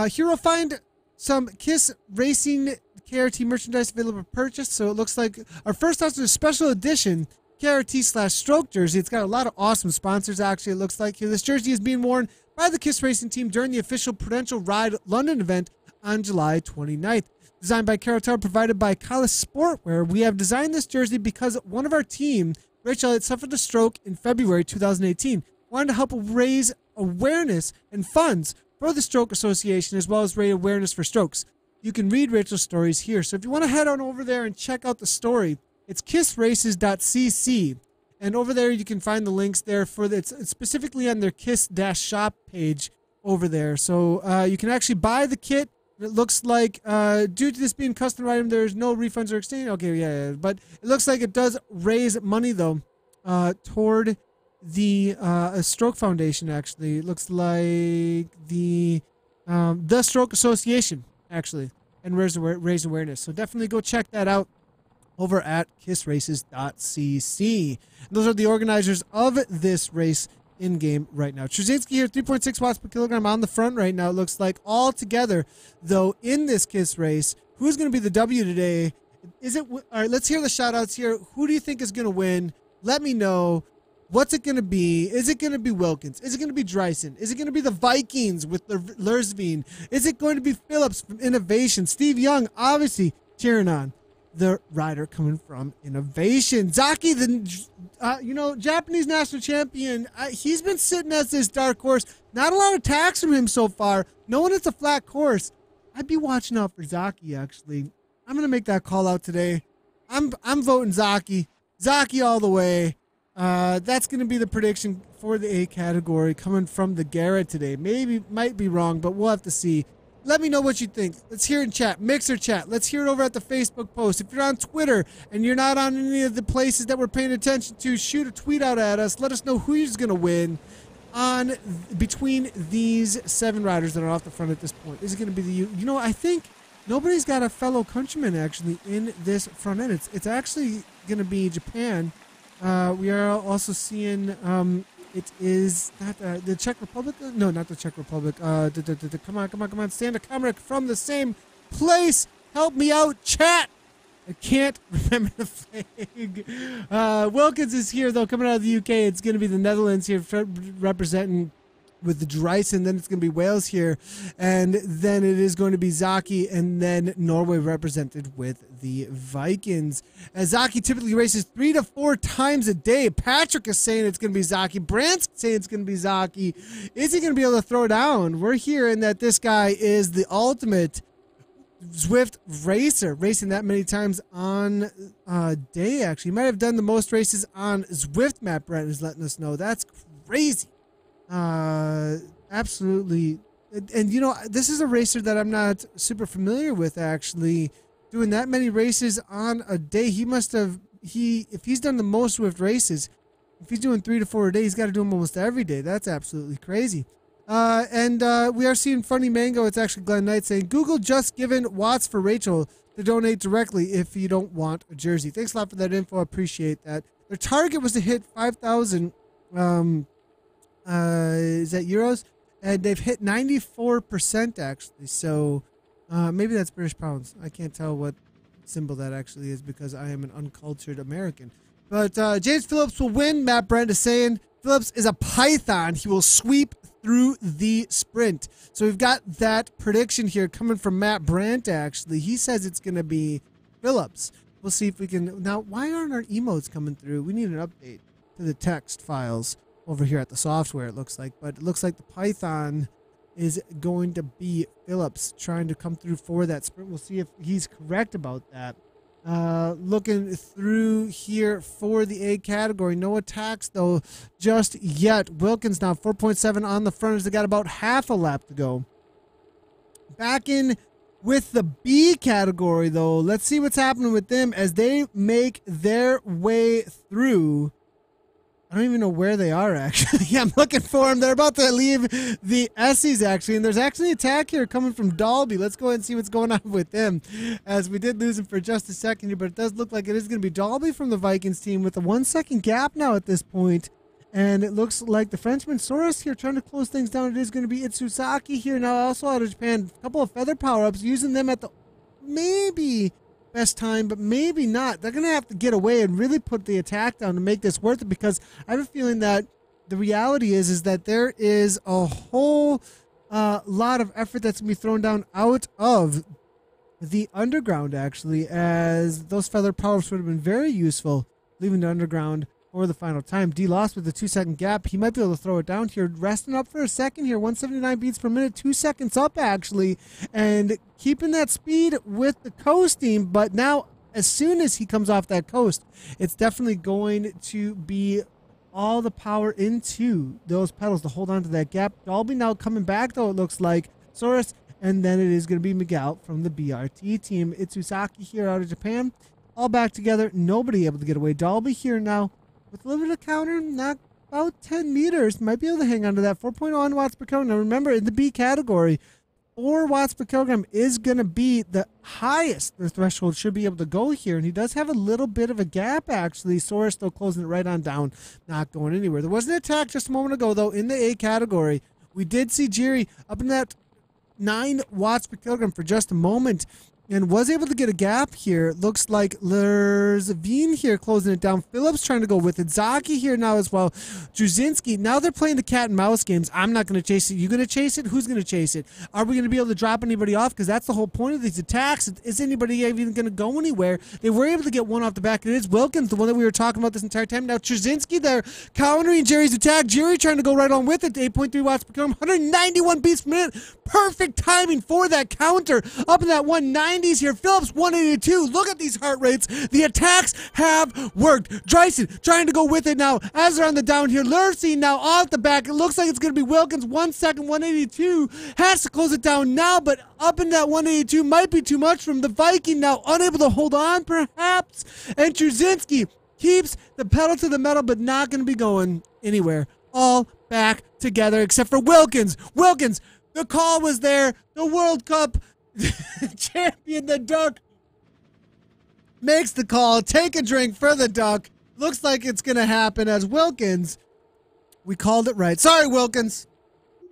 here we'll find some Kiss Racing KRT merchandise available for purchase. So it looks like our first house is a special edition KRT/stroke jersey. It's got a lot of awesome sponsors actually. It looks like here this jersey is being worn by the Kiss Racing team during the official Prudential Ride London event on July 29th. Designed by Caratar, provided by Collis Sportwear. We have designed this jersey because one of our team, Rachel, had suffered a stroke in February 2018. Wanted to help raise awareness and funds for the Stroke Association, as well as raise awareness for strokes. You can read Rachel's stories here. So if you want to head on over there and check out the story, it's kissraces.cc. And over there, you can find the links there for it's specifically on their Kiss-shop page over there. So you can actually buy the kit. It looks like, due to this being a custom item, there's no refunds or exchange. Okay, yeah. But it looks like it does raise money, though, toward the Stroke Foundation, actually. It looks like the Stroke Association, actually, and raise awareness. So definitely go check that out over at kissraces.cc. Those are the organizers of this race in-game right now. Trzynski here, 3.6 watts per kilogram on the front right now. It looks like all together, though, in this Kiss race, who's going to be the W today? Is it? All right, let's hear the shout-outs here. Who do you think is going to win? Let me know. What's it going to be? Is it going to be Wilkins? Is it going to be Dreisen? Is it going to be the Vikings with the Lursveen? Is it going to be Phillips from Innovation? Steve Young, obviously, cheering on the rider coming from Innovation. Zaki, the Japanese national champion, he's been sitting as this dark horse. Not a lot of attacks from him so far. Knowing it's a flat course, I'd be watching out for Zaki, actually. I'm going to make that call out today. I'm voting Zaki. Zaki all the way. That's going to be the prediction for the A category coming from the Garrett today. Might be wrong, but we'll have to see. Let me know what you think. Let's hear it in chat. Mixer chat. Let's hear it over at the Facebook post. If you're on Twitter and you're not on any of the places that we're paying attention to, shoot a tweet out at us. Let us know who's going to win between these 7 riders that are off the front at this point. Is it going to be I think nobody's got a fellow countryman actually in this front end. It's actually going to be Japan. We are also seeing it is not the Czech Republic. No, not the Czech Republic. Come on. Santa Kamrik from the same place. Help me out, chat. I can't remember the flag. Wilkins is here, though, coming out of the UK. It's going to be the Netherlands here representing with the Dreisen. Then it's going to be Wales here. And then it is going to be Zaki. And then Norway represented with the Vikings. As Zaki typically races 3 to 4 times a day. Patrick is saying it's going to be Zaki. Brant's saying it's going to be Zaki. Is he going to be able to throw down? We're hearing that this guy is the ultimate Zwift racer, racing that many times on a day, actually. He might have done the most races on Zwift map, Brent is letting us know. That's crazy. Absolutely. And this is a racer that I'm not super familiar with, actually. Doing that many races on a day, if he's done the most Zwift races, if he's doing 3 to 4 a day, he's got to do them almost every day. That's absolutely crazy. And we are seeing Funny Mango. It's actually Glenn Knight saying, Google just given watts for Rachel to donate directly if you don't want a jersey. Thanks a lot for that info. I appreciate that. Their target was to hit 5,000, is that euros? And they've hit 94% actually. So maybe that's British pounds. I can't tell what symbol that actually is because I am an uncultured American. But James Phillips will win. Matt Brent is saying Phillips is a python. He will sweep through the sprint. So we've got that prediction here coming from Matt Brandt, actually. He says it's going to be Phillips. We'll see if we can... Now, why aren't our emotes coming through? We need an update to the text files over here at the software, it looks like. But it looks like the Python is going to be Phillips trying to come through for that sprint. We'll see if he's correct about that. Looking through here for the A category. No attacks, though, just yet. Wilkins now 4.7 on the front as they got about half a lap to go. Back in with the B category, though. Let's see what's happening with them as they make their way through. I don't even know where they are, actually. Yeah, I'm looking for them. They're about to leave the Essies, actually. And there's actually an attack here coming from Dalby. Let's go ahead and see what's going on with them, as we did lose him for just a second here. But it does look like it is going to be Dalby from the Vikings team with a 1 second gap now at this point. And it looks like the Frenchman Soros here trying to close things down. It is going to be Itsusaki here now, also out of Japan. A couple of feather power-ups, using them at the maybe best time, but maybe not. They're going to have to get away and really put the attack down to make this worth it, because I have a feeling that the reality is that there is a whole lot of effort that's going to be thrown down out of the underground, actually, as those feather power-ups would have been very useful leaving the underground for the final time. D lost with a 2 second gap. He might be able to throw it down here. Resting up for a second here. 179 beats per minute. 2 seconds up, actually. And keeping that speed with the coasting. But now, as soon as he comes off that coast, it's definitely going to be all the power into those pedals to hold on to that gap. Dalby now coming back, though, it looks like. Soros. And then it is going to be Miguel from the BRT team. Itsusaki here out of Japan. All back together. Nobody able to get away. Dalby here now with a little bit of counter, not about 10 meters. Might be able to hang on to that. 4.1 watts per kilogram. Now remember, in the B category, 4 watts per kilogram is going to be the highest the threshold should be able to go here. And he does have a little bit of a gap, actually. Soros still closing it right on down, not going anywhere. There was an attack just a moment ago, though, in the A category. We did see Jiri up in that 9 watts per kilogram for just a moment, and was able to get a gap here. Looks like there's Veen here closing it down. Phillips trying to go with it. Zaki here now as well. Drzinski. Now they're playing the cat and mouse games. I'm not going to chase it. You going to chase it? Who's going to chase it? Are we going to be able to drop anybody off? Because that's the whole point of these attacks. Is anybody even going to go anywhere? They were able to get one off the back. It is Wilkins, the one that we were talking about this entire time. Now Drzinski there countering Jerry's attack. Jerry trying to go right on with it. 8.3 watts per kilogram. 191 beats per minute. Perfect timing for that counter. Up in that 190 here. Phillips 182. Look at these heart rates. The attacks have worked. Dryson trying to go with it now as they're on the down here. Lurcy now off the back. It looks like it's going to be Wilkins. 1 second, 182. Has to close it down now, but up in that 182 might be too much from the Viking now. Unable to hold on, perhaps. And Drzinski keeps the pedal to the metal, but not going to be going anywhere. All back together except for Wilkins. Wilkins, the call was there. The World Cup champion, the Duck, makes the call. Take a drink for the Duck. Looks like it's going to happen as Wilkins. We called it right. Sorry, Wilkins.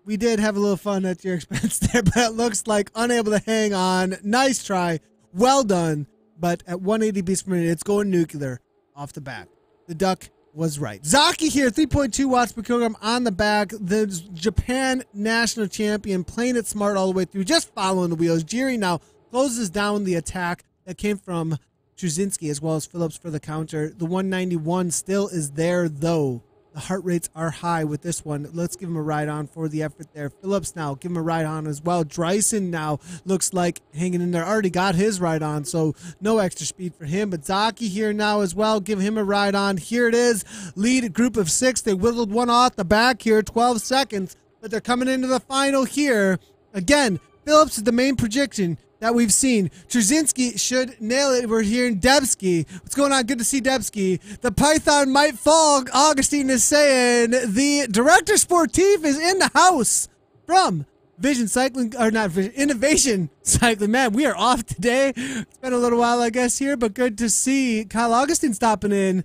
We did have a little fun at your expense there, but it looks like unable to hang on. Nice try. Well done. But at 180 beats per minute, it's going nuclear off the back. The Duck was right. Zaki here, 3.2 watts per kilogram on the back. The Japan national champion playing it smart all the way through, just following the wheels. Jiri now closes down the attack that came from Drzinski as well as Phillips for the counter. The 191 still is there, though. The heart rates are high with this one. Let's give him a ride on for the effort there. Phillips now, give him a ride on as well. Dryson now looks like hanging in there. Already got his ride on, so no extra speed for him. But Zaki here now as well. Give him a ride on. Here it is. Lead group of 6. They whittled one off the back here. 12 seconds. But they're coming into the final here. Again, Phillips is the main projection that we've seen. Drzinski should nail it. We're hearing Debski. What's going on? Good to see Debski. The Python might fall. Augustine is saying the director sportif is in the house from Vision Cycling, or not Vision, Innovation Cycling. Man, we are off today. It's been a little while, I guess, here, but good to see Kyle Augustine stopping in.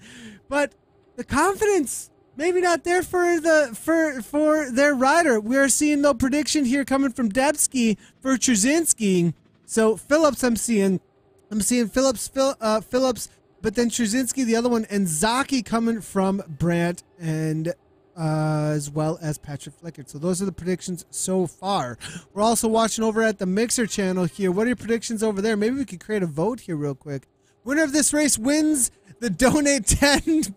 But the confidence, maybe not there for their rider. We are seeing no prediction here coming from Debski for Drzinski. So Phillips, I'm seeing Phillips, but then Drzinski, the other one, and Zaki coming from Brandt, and as well as Patrick Flickard. So those are the predictions so far. We're also watching over at the Mixer channel here. What are your predictions over there? Maybe we could create a vote here real quick. Winner of this race wins the donate 10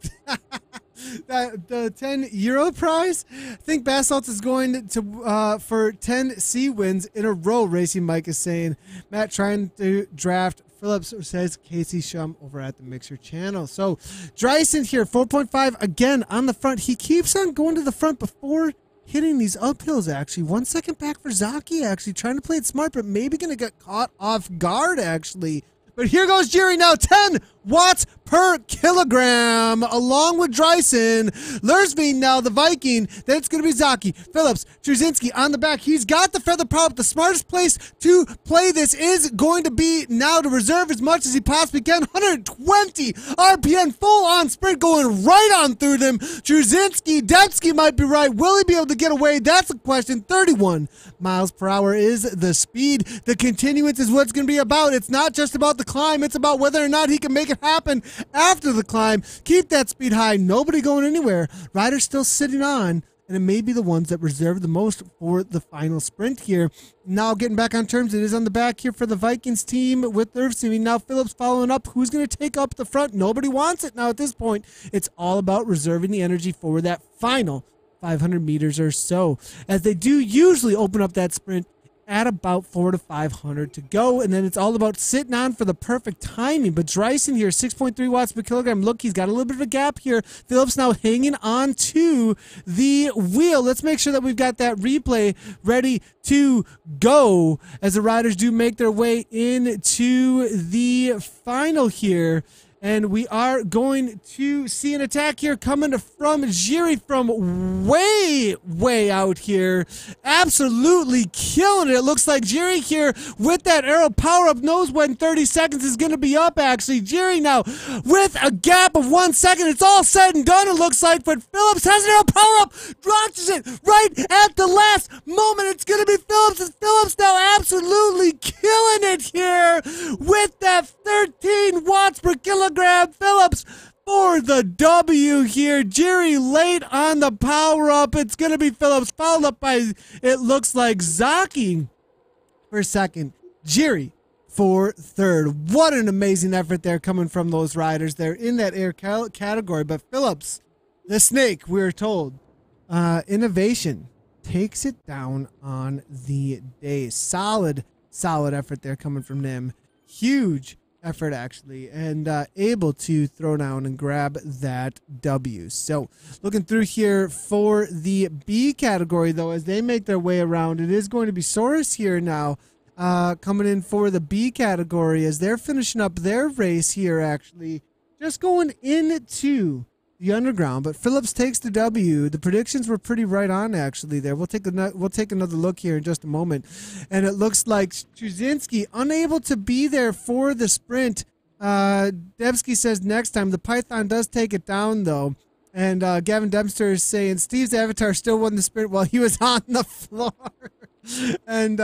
the 10 euro prize. I think Basalt is going to for 10 C wins in a row. Racing Mike is saying. Matt trying to draft Phillips, says Casey Shum over at the Mixer channel. So Dryson here, 4.5 again on the front. He keeps on going to the front before hitting these uphills, actually. 1 second back for Zaki, actually. Trying to play it smart, but maybe going to get caught off guard, actually. But here goes Jerry now, 10 watts per kilogram, along with Dryson. Lursveen now, the Viking. Then it's going to be Zaki, Phillips, Trzynski on the back. He's got the feather prop. The smartest place to play this is going to be now to reserve as much as he possibly can. 120 RPM, full-on sprint going right on through them. Trzynski, Debski might be right. Will he be able to get away? That's the question. 31 miles per hour is the speed. The continuance is what it's going to be about. It's not just about the climb. It's about whether or not he can make it happen after the climb. Keep that speed high. Nobody going anywhere. Riders still sitting on, and it may be the ones that reserve the most for the final sprint here. Now getting back on terms, it is on the back here for the Vikings team with Lursveen. Now Phillips following up. Who's going to take up the front? Nobody wants it now at this point. It's all about reserving the energy for that final 500 meters or so, as they do usually open up that sprint at about 400 to 500 to go, and then it's all about sitting on for the perfect timing. But Dryson here, 6.3 watts per kilogram. Look, he's got a little bit of a gap here. Phillips now hanging on to the wheel. Let's make sure that we've got that replay ready to go as the riders do make their way into the final here. And we are going to see an attack here coming from Jiri from way out here. Absolutely killing it. It looks like Jiri here with that arrow power-up knows when 30 seconds is going to be up, actually. Jiri now with a gap of 1 second. It's all said and done, it looks like. But Phillips has an arrow power-up. Launches it right at the last moment. It's going to be Phillips. It's Phillips now absolutely killing it here with that 13 watts per kilogram. Phillips for the W here. Jiri late on the power-up. It's going to be Phillips, followed up by, it looks like, Zaki for second. Jiri for third. What an amazing effort there coming from those riders. They're in that air category. But Phillips, the snake, we're told, innovation takes it down on the day. Solid effort there coming from them. Huge effort, actually, and able to throw down and grab that W. So looking through here for the B category, though, as they make their way around, it is going to be Soros here now coming in for the B category as they're finishing up their race here, actually just going into the underground. But Phillips takes the W. The predictions were pretty right on, actually, there. We'll take another look here in just a moment. And it looks like Trzynski unable to be there for the sprint. Debski says next time. The Python does take it down, though. And Gavin Dempster is saying Steve's avatar still won the sprint while he was on the floor. And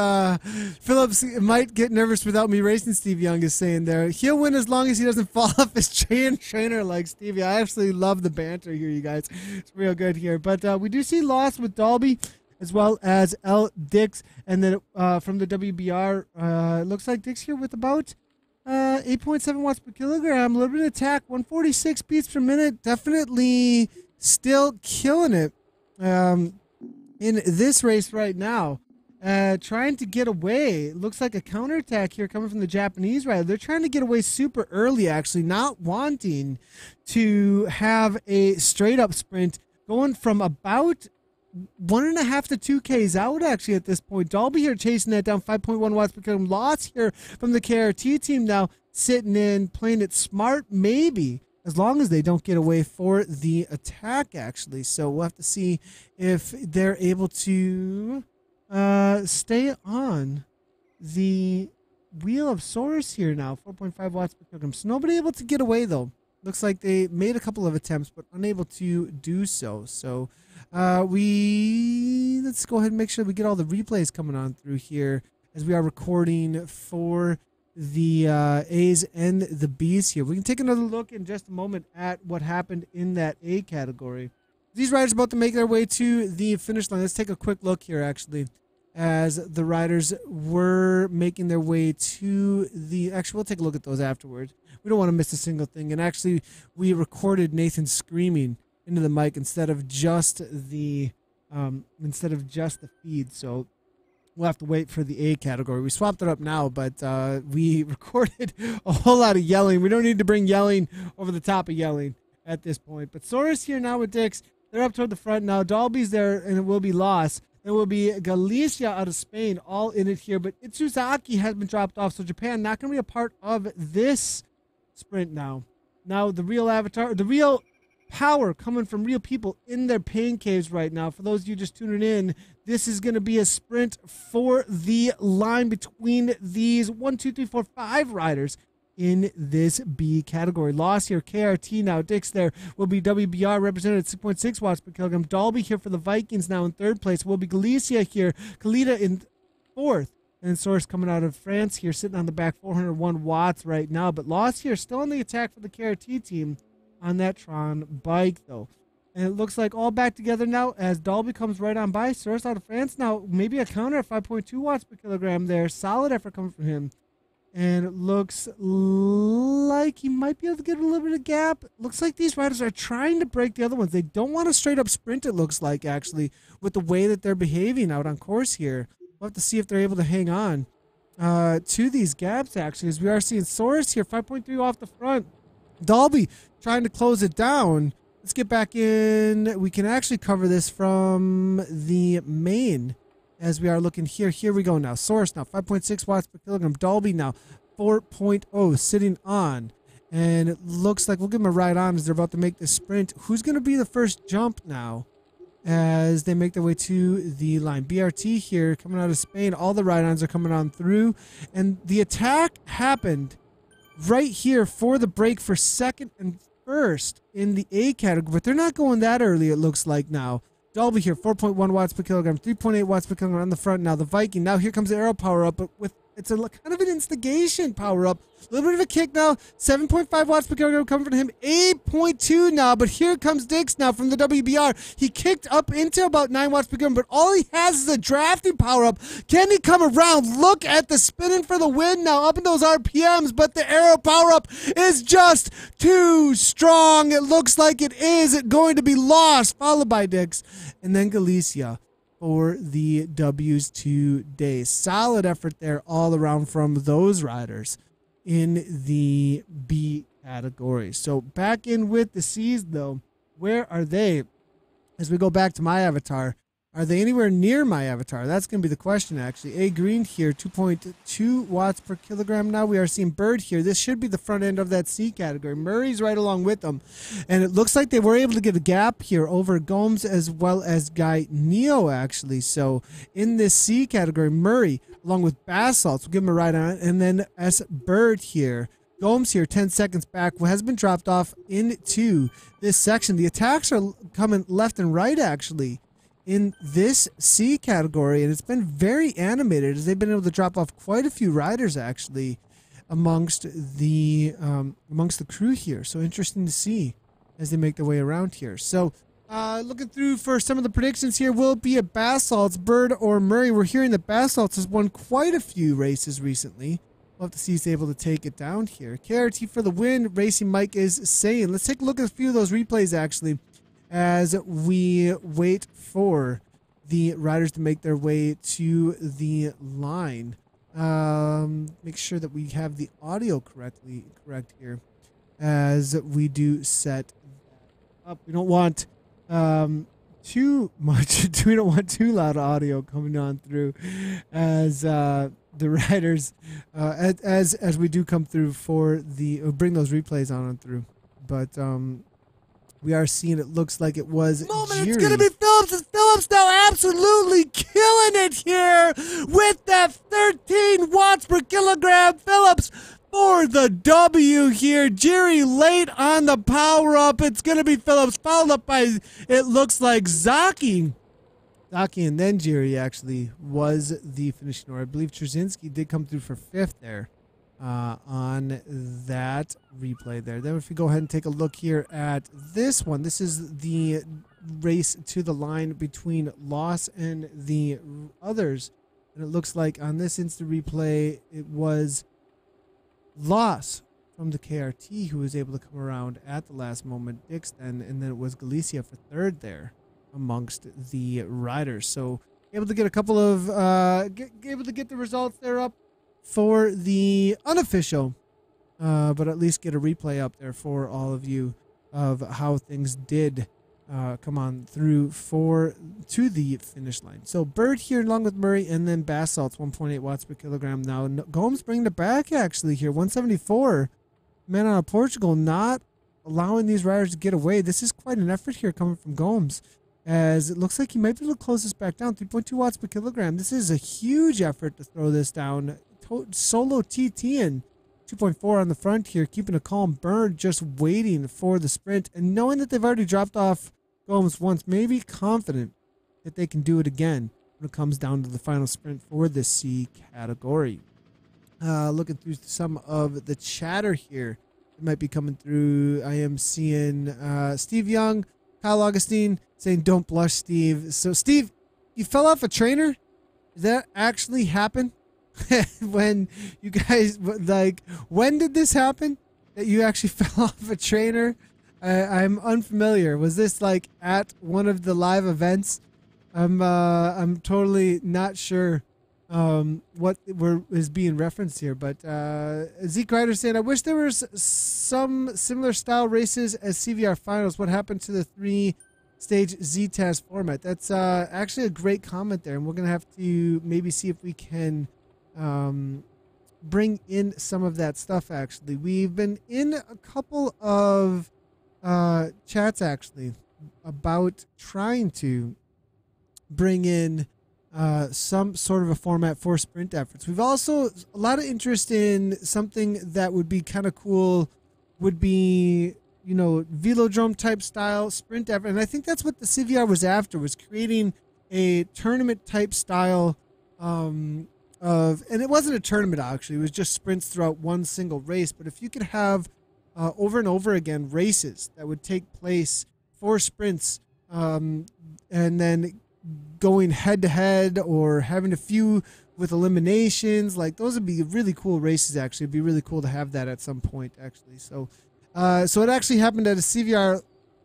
Phillips might get nervous without me racing, Steve Young is saying there. He'll win as long as he doesn't fall off his trainer like Stevie. I absolutely love the banter here, you guys. It's real good here. But we do see loss with Dalby as well as L. Dix. And then from the WBR, it looks like Dix here with about 8.7 watts per kilogram. A little bit of attack, 146 beats per minute. Definitely still killing it in this race right now. Trying to get away. It looks like a counterattack here coming from the Japanese rider. They're trying to get away super early, actually, not wanting to have a straight-up sprint, going from about 1.5 to 2Ks out, actually, at this point. Dalby here chasing that down, 5.1 watts per kilogram. Loss here from the KRT team now, sitting in, playing it smart, maybe, as long as they don't get away for the attack, actually. So we'll have to see if they're able to stay on the wheel of Soros here now, 4.5 watts per kilogram. So nobody able to get away, though. Looks like they made a couple of attempts, but unable to do so. So let's go ahead and make sure we get all the replays coming on through here as we are recording for the A's and the B's here. We can take another look in just a moment at what happened in that A category. These riders about to make their way to the finish line. Let's take a quick look here, actually, as the riders were making their way to the... Actually, we'll take a look at those afterwards. We don't want to miss a single thing. And actually, we recorded Nathan screaming into the mic instead of just the feed. So we'll have to wait for the A category. We swapped it up now, but we recorded a whole lot of yelling. We don't need to bring yelling over the top of yelling at this point. But Soros here now with Dix. They're up toward the front now. Dalby's there, and it will be Loss. There will be Galicia out of Spain, all in it here. But Itsuzaki has been dropped off, so Japan not going to be a part of this sprint now. Now, the real avatar, the real power coming from real people in their pain caves right now. For those of you just tuning in, this is going to be a sprint for the line between these 1, 2, 3, 4, 5 riders in this B category. Loss here, KRT now. Dix there will be WBR represented at 6.6 watts per kilogram. Dalby here for the Vikings now in third place. Will be Galicia here. Kalita in fourth. And Source coming out of France here, sitting on the back, 401 watts right now. But Loss here still on the attack for the KRT team on that Tron bike, though. And it looks like all back together now as Dalby comes right on by. Source out of France now, maybe a counter at 5.2 watts per kilogram there. Solid effort coming from him. And it looks like he might be able to get a little bit of gap. Looks like these riders are trying to break the other ones. They don't want to straight up sprint, it looks like, actually, with the way that they're behaving out on course here. We'll have to see if they're able to hang on to these gaps, actually, as we are seeing Soros here, 5.3 off the front. Dalby trying to close it down. Let's get back in. We can actually cover this from the main as we are looking here. Here we go now. Source now, 5.6 watts per kilogram. Dalby now, 4.0 sitting on. And it looks like we'll give them a ride on as they're about to make the sprint. Who's going to be the first jump now as they make their way to the line? BRT here coming out of Spain. All the ride-ons are coming on through. And the attack happened right here for the break for second and first in the A category. But they're not going that early, it looks like now. Dalby here, 4.1 watts per kilogram, 3.8 watts per kilogram on the front now. The Viking, now here comes the arrow power up, but with it's a kind of an instigation power up. A little bit of a kick now. 7.5 watts per kilogram coming from him. 8.2 now, but here comes Dix now from the WBR. He kicked up into about 9 watts per kilogram, but all he has is a drafting power up. Can he come around? Look at the spinning for the win now, up in those RPMs, but the arrow power up is just too strong. It looks like it is going to be lost, followed by Dix, and then Galicia for the W's today. Solid effort there all around from those riders in the B category. So back in with the C's, though. Where are they? As we go back to my avatar, are they anywhere near my avatar? That's going to be the question, actually. A Green here, 2.2 watts per kilogram. Now we are seeing Bird here. This should be the front end of that C category. Murray's right along with them. And it looks like they were able to get a gap here over Gomes as well as Guy Neo, actually. So in this C category, Murray, along with Basalts, we'll give him a ride on it. And then S Bird here. Gomes here, 10 seconds back, has been dropped off into this section. The attacks are coming left and right, actually, in this C category, and it's been very animated as they've been able to drop off quite a few riders, actually, amongst the crew here. So interesting to see as they make their way around here. So looking through for some of the predictions here, will it be a Basalts, Bird, or Murray? We're hearing that Basalts has won quite a few races recently. We'll have to see if he's able to take it down here. KRT for the win, Racing Mike is saying. Let's take a look at a few of those replays, actually, as we wait for the riders to make their way to the line. Make sure that we have the audio correct here as we do set that up. We don't want too much. We don't want too loud audio coming on through as the riders as we do come through for the bring those replays on through. But we are seeing it looks like it was Jiri. It's going to be Phillips. It's Phillips now absolutely killing it here with that 13 watts per kilogram. Phillips for the W here. Jiri late on the power up. It's going to be Phillips followed up by, it looks like Zaki. Zaki and then Jiri actually was the finishing order. I believe Trzynski did come through for fifth there. On that replay there. Then if we go ahead and take a look here at this one, this is the race to the line between Loss and the others. And it looks like on this instant replay, it was Loss from the KRT who was able to come around at the last moment. Dix then, and then it was Galicia for third there amongst the riders. So able to get a couple of able to get the results there up for the unofficial, but at least get a replay up there for all of you of how things did come on through to the finish line. So Bird here along with Murray, and then Basalt's 1.8 watts per kilogram. Now Gomes bringing it back actually here, 174. Man out of Portugal not allowing these riders to get away. This is quite an effort here coming from Gomes, as it looks like he might be able to close this back down. 3.2 watts per kilogram. This is a huge effort to throw this down. Solo TT and 2.4 on the front here, keeping a calm. Bird just waiting for the sprint, and knowing that they've already dropped off Gomes once, maybe confident that they can do it again when it comes down to the final sprint for this C category. Looking through some of the chatter here that might be coming through. I am seeing Steve Young, Kyle Augustine saying, "Don't blush, Steve." So, Steve, you fell off a trainer? Did that actually happen? When you guys, like, when did this happen? That you actually fell off a trainer? I'm unfamiliar. Was this like at one of the live events? I'm totally not sure what is being referenced here. But Zeke Ryder saying, "I wish there was some similar style races as CVR finals. What happened to the 3-stage Z-Taz format?" That's actually a great comment there, and we're gonna have to maybe see if we can bring in some of that stuff. Actually, we've been in a couple of chats actually about trying to bring in some sort of a format for sprint efforts. We've also a lot of interest in something that would be kind of cool, would be, you know, velodrome type style sprint effort, and I think that's what the CVR was after, was creating a tournament type style and it wasn't a tournament actually, it was just sprints throughout one single race. But if you could have over and over again races that would take place for sprints, and then going head to head or having a few with eliminations, like those would be really cool races. Actually, it'd be really cool to have that at some point actually. So so it actually happened at a CVR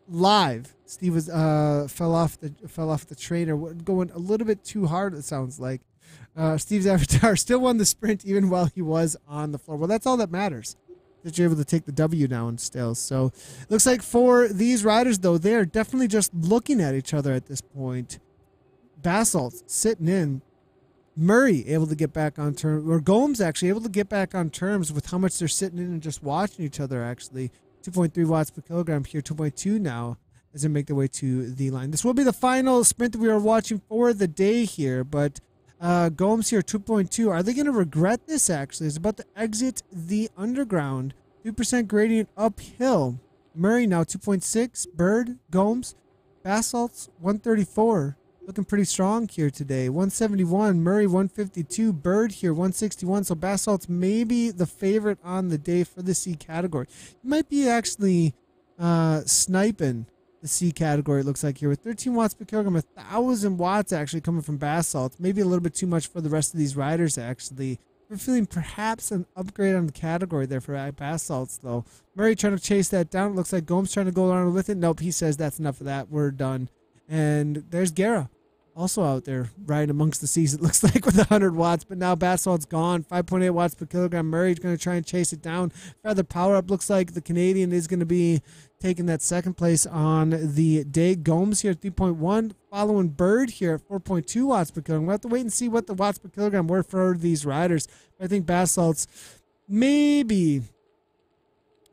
live. Steve was fell off the trainer, going a little bit too hard, it sounds like. Steve's avatar still won the sprint even while he was on the floor. Well, that's all that matters, that you're able to take the W down still. So looks like for these riders, though, they're definitely just looking at each other at this point. Basalt sitting in. Murray able to get back on terms, or Gomes actually able to get back on terms with how much they're sitting in and just watching each other actually. 2.3 watts per kilogram here, 2.2 now as they make their way to the line. This will be the final sprint that we are watching for the day here, but Gomes here, 2.2. Are they going to regret this, actually? It's about to exit the underground. 2% gradient uphill. Murray now 2.6. Bird, Gomes, Basalt's 134. Looking pretty strong here today. 171. Murray 152. Bird here 161. So Basalt's maybe the favorite on the day for the C category. He might be actually sniping the C category, it looks like here, with 13 watts per kilogram, 1,000 watts actually coming from Basalt. Maybe a little bit too much for the rest of these riders, actually. We're feeling perhaps an upgrade on the category there for Basalts, though. Murray trying to chase that down. It looks like Gomes trying to go around with it. Nope, he says that's enough of that. We're done. And there's Guerra, also out there riding amongst the seas, it looks like, with 100 watts. But now Basalt's gone. 5.8 watts per kilogram. Murray's going to try and chase it down. Rather power up. Looks like the Canadian is going to be taking that second place on the day. Gomes here at 3.1. Following Bird here at 4.2 watts per kilogram. We'll have to wait and see what the watts per kilogram were for these riders. I think Basalt's maybe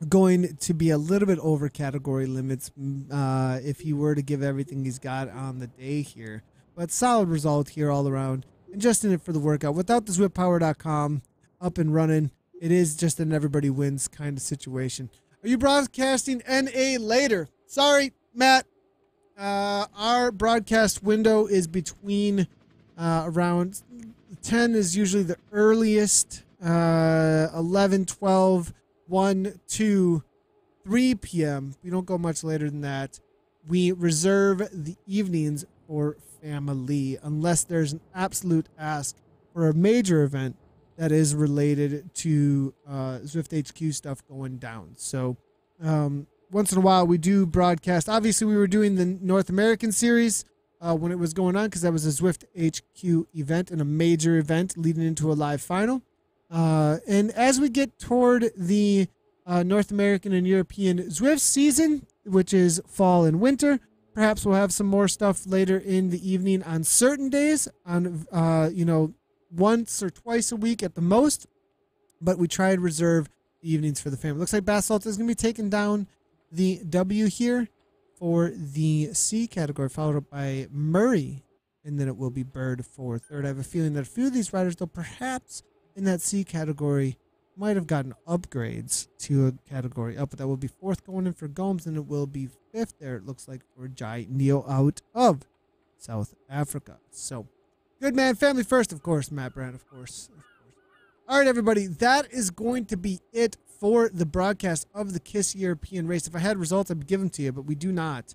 going to be a little bit over category limits if he were to give everything he's got on the day here. But solid result here all around, and just in it for the workout. Without the ZwiftPower.com up and running, it is just an everybody wins kind of situation. Are you broadcasting NA later? Sorry, Matt. Our broadcast window is between around 10 is usually the earliest, 11, 12, 1, 2, 3 p.m. We don't go much later than that. We reserve the evenings for family, unless there's an absolute ask for a major event that is related to Zwift HQ stuff going down. So once in a while we do broadcast. Obviously we were doing the North American series when it was going on, because that was a Zwift HQ event and a major event leading into a live final. And as we get toward the North American and European Zwift season, which is fall and winter, perhaps we'll have some more stuff later in the evening on certain days, on once or twice a week at the most. But we try to reserve the evenings for the family. Looks like Basalt is going to be taking down the W here for the C category, followed up by Murray, and then it will be Bird for third. I have a feeling that a few of these riders, though, perhaps in that C category, might have gotten upgrades to a category up, but that will be fourth going in for Gomes, and it will be fifth there, it looks like, for Jai Neo out of South Africa. So, good man, family first, of course, Matt Brand, of course. All right, everybody, that is going to be it for the broadcast of the KISS European race. If I had results, I'd give them to you, but we do not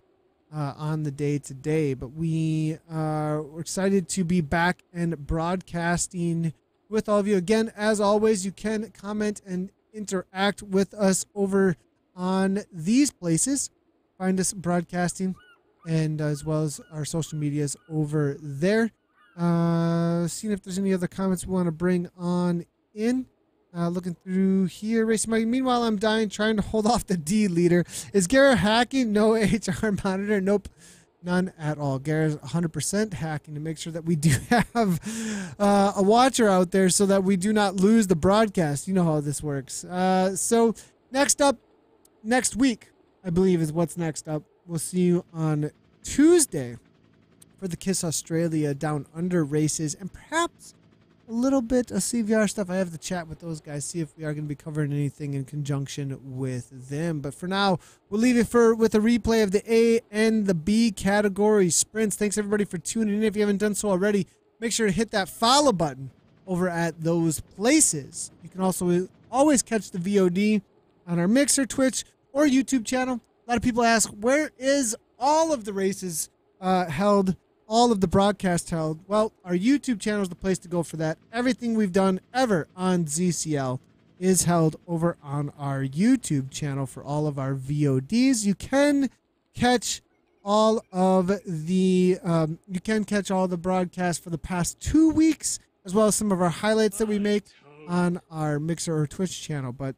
on the day today. But we're excited to be back and broadcasting with all of you. Again, as always, you can comment and interact with us over on these places. Find us broadcasting, and as well as our social medias over there. Seeing if there's any other comments we want to bring on in. Looking through here, racing Mike. Meanwhile, I'm dying trying to hold off the D leader. Is Garrett hacking? No HR monitor. Nope, none at all. Garrett's 100% hacking to make sure that we do have a watcher out there so that we do not lose the broadcast. You know how this works. So next up, next week, I believe is what's next up. We'll see you on Tuesday for the KISS Australia Down Under races, and perhaps a little bit of CVR stuff. I have to chat with those guys, see if we are going to be covering anything in conjunction with them. But for now, we'll leave it with a replay of the A and the B category sprints. Thanks, everybody, for tuning in. If you haven't done so already, make sure to hit that follow button over at those places. You can also always catch the VOD on our Mixer, Twitch, or YouTube channel. A lot of people ask, where is all of the races held? All of the broadcasts held? Well, our YouTube channel is the place to go for that. Everything we've done ever on ZCL is held over on our YouTube channel for all of our VODs. You can catch all of the broadcasts for the past 2 weeks, as well as some of our highlights that we make on our Mixer or Twitch channel. But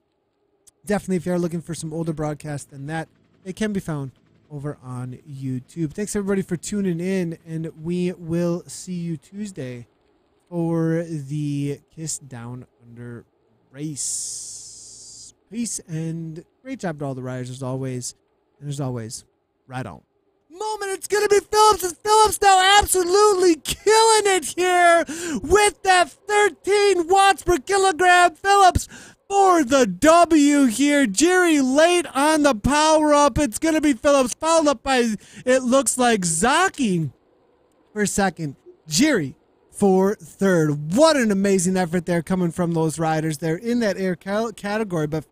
definitely, if you're looking for some older broadcasts than that, they can be found over on YouTube. Thanks, everybody, for tuning in, and we will see you Tuesday for the KISS Down Under race. Peace, and great job to all the riders, as always. And as always, right on. Moment, it's going to be Phillips. It's Phillips now absolutely killing it here with that 13 watts per kilogram. Phillips for the W here. Jerry late on the power up. It's going to be Phillips, followed up by, it looks like, Zaki for second. Jerry for third. What an amazing effort there coming from those riders. They're in that air category, but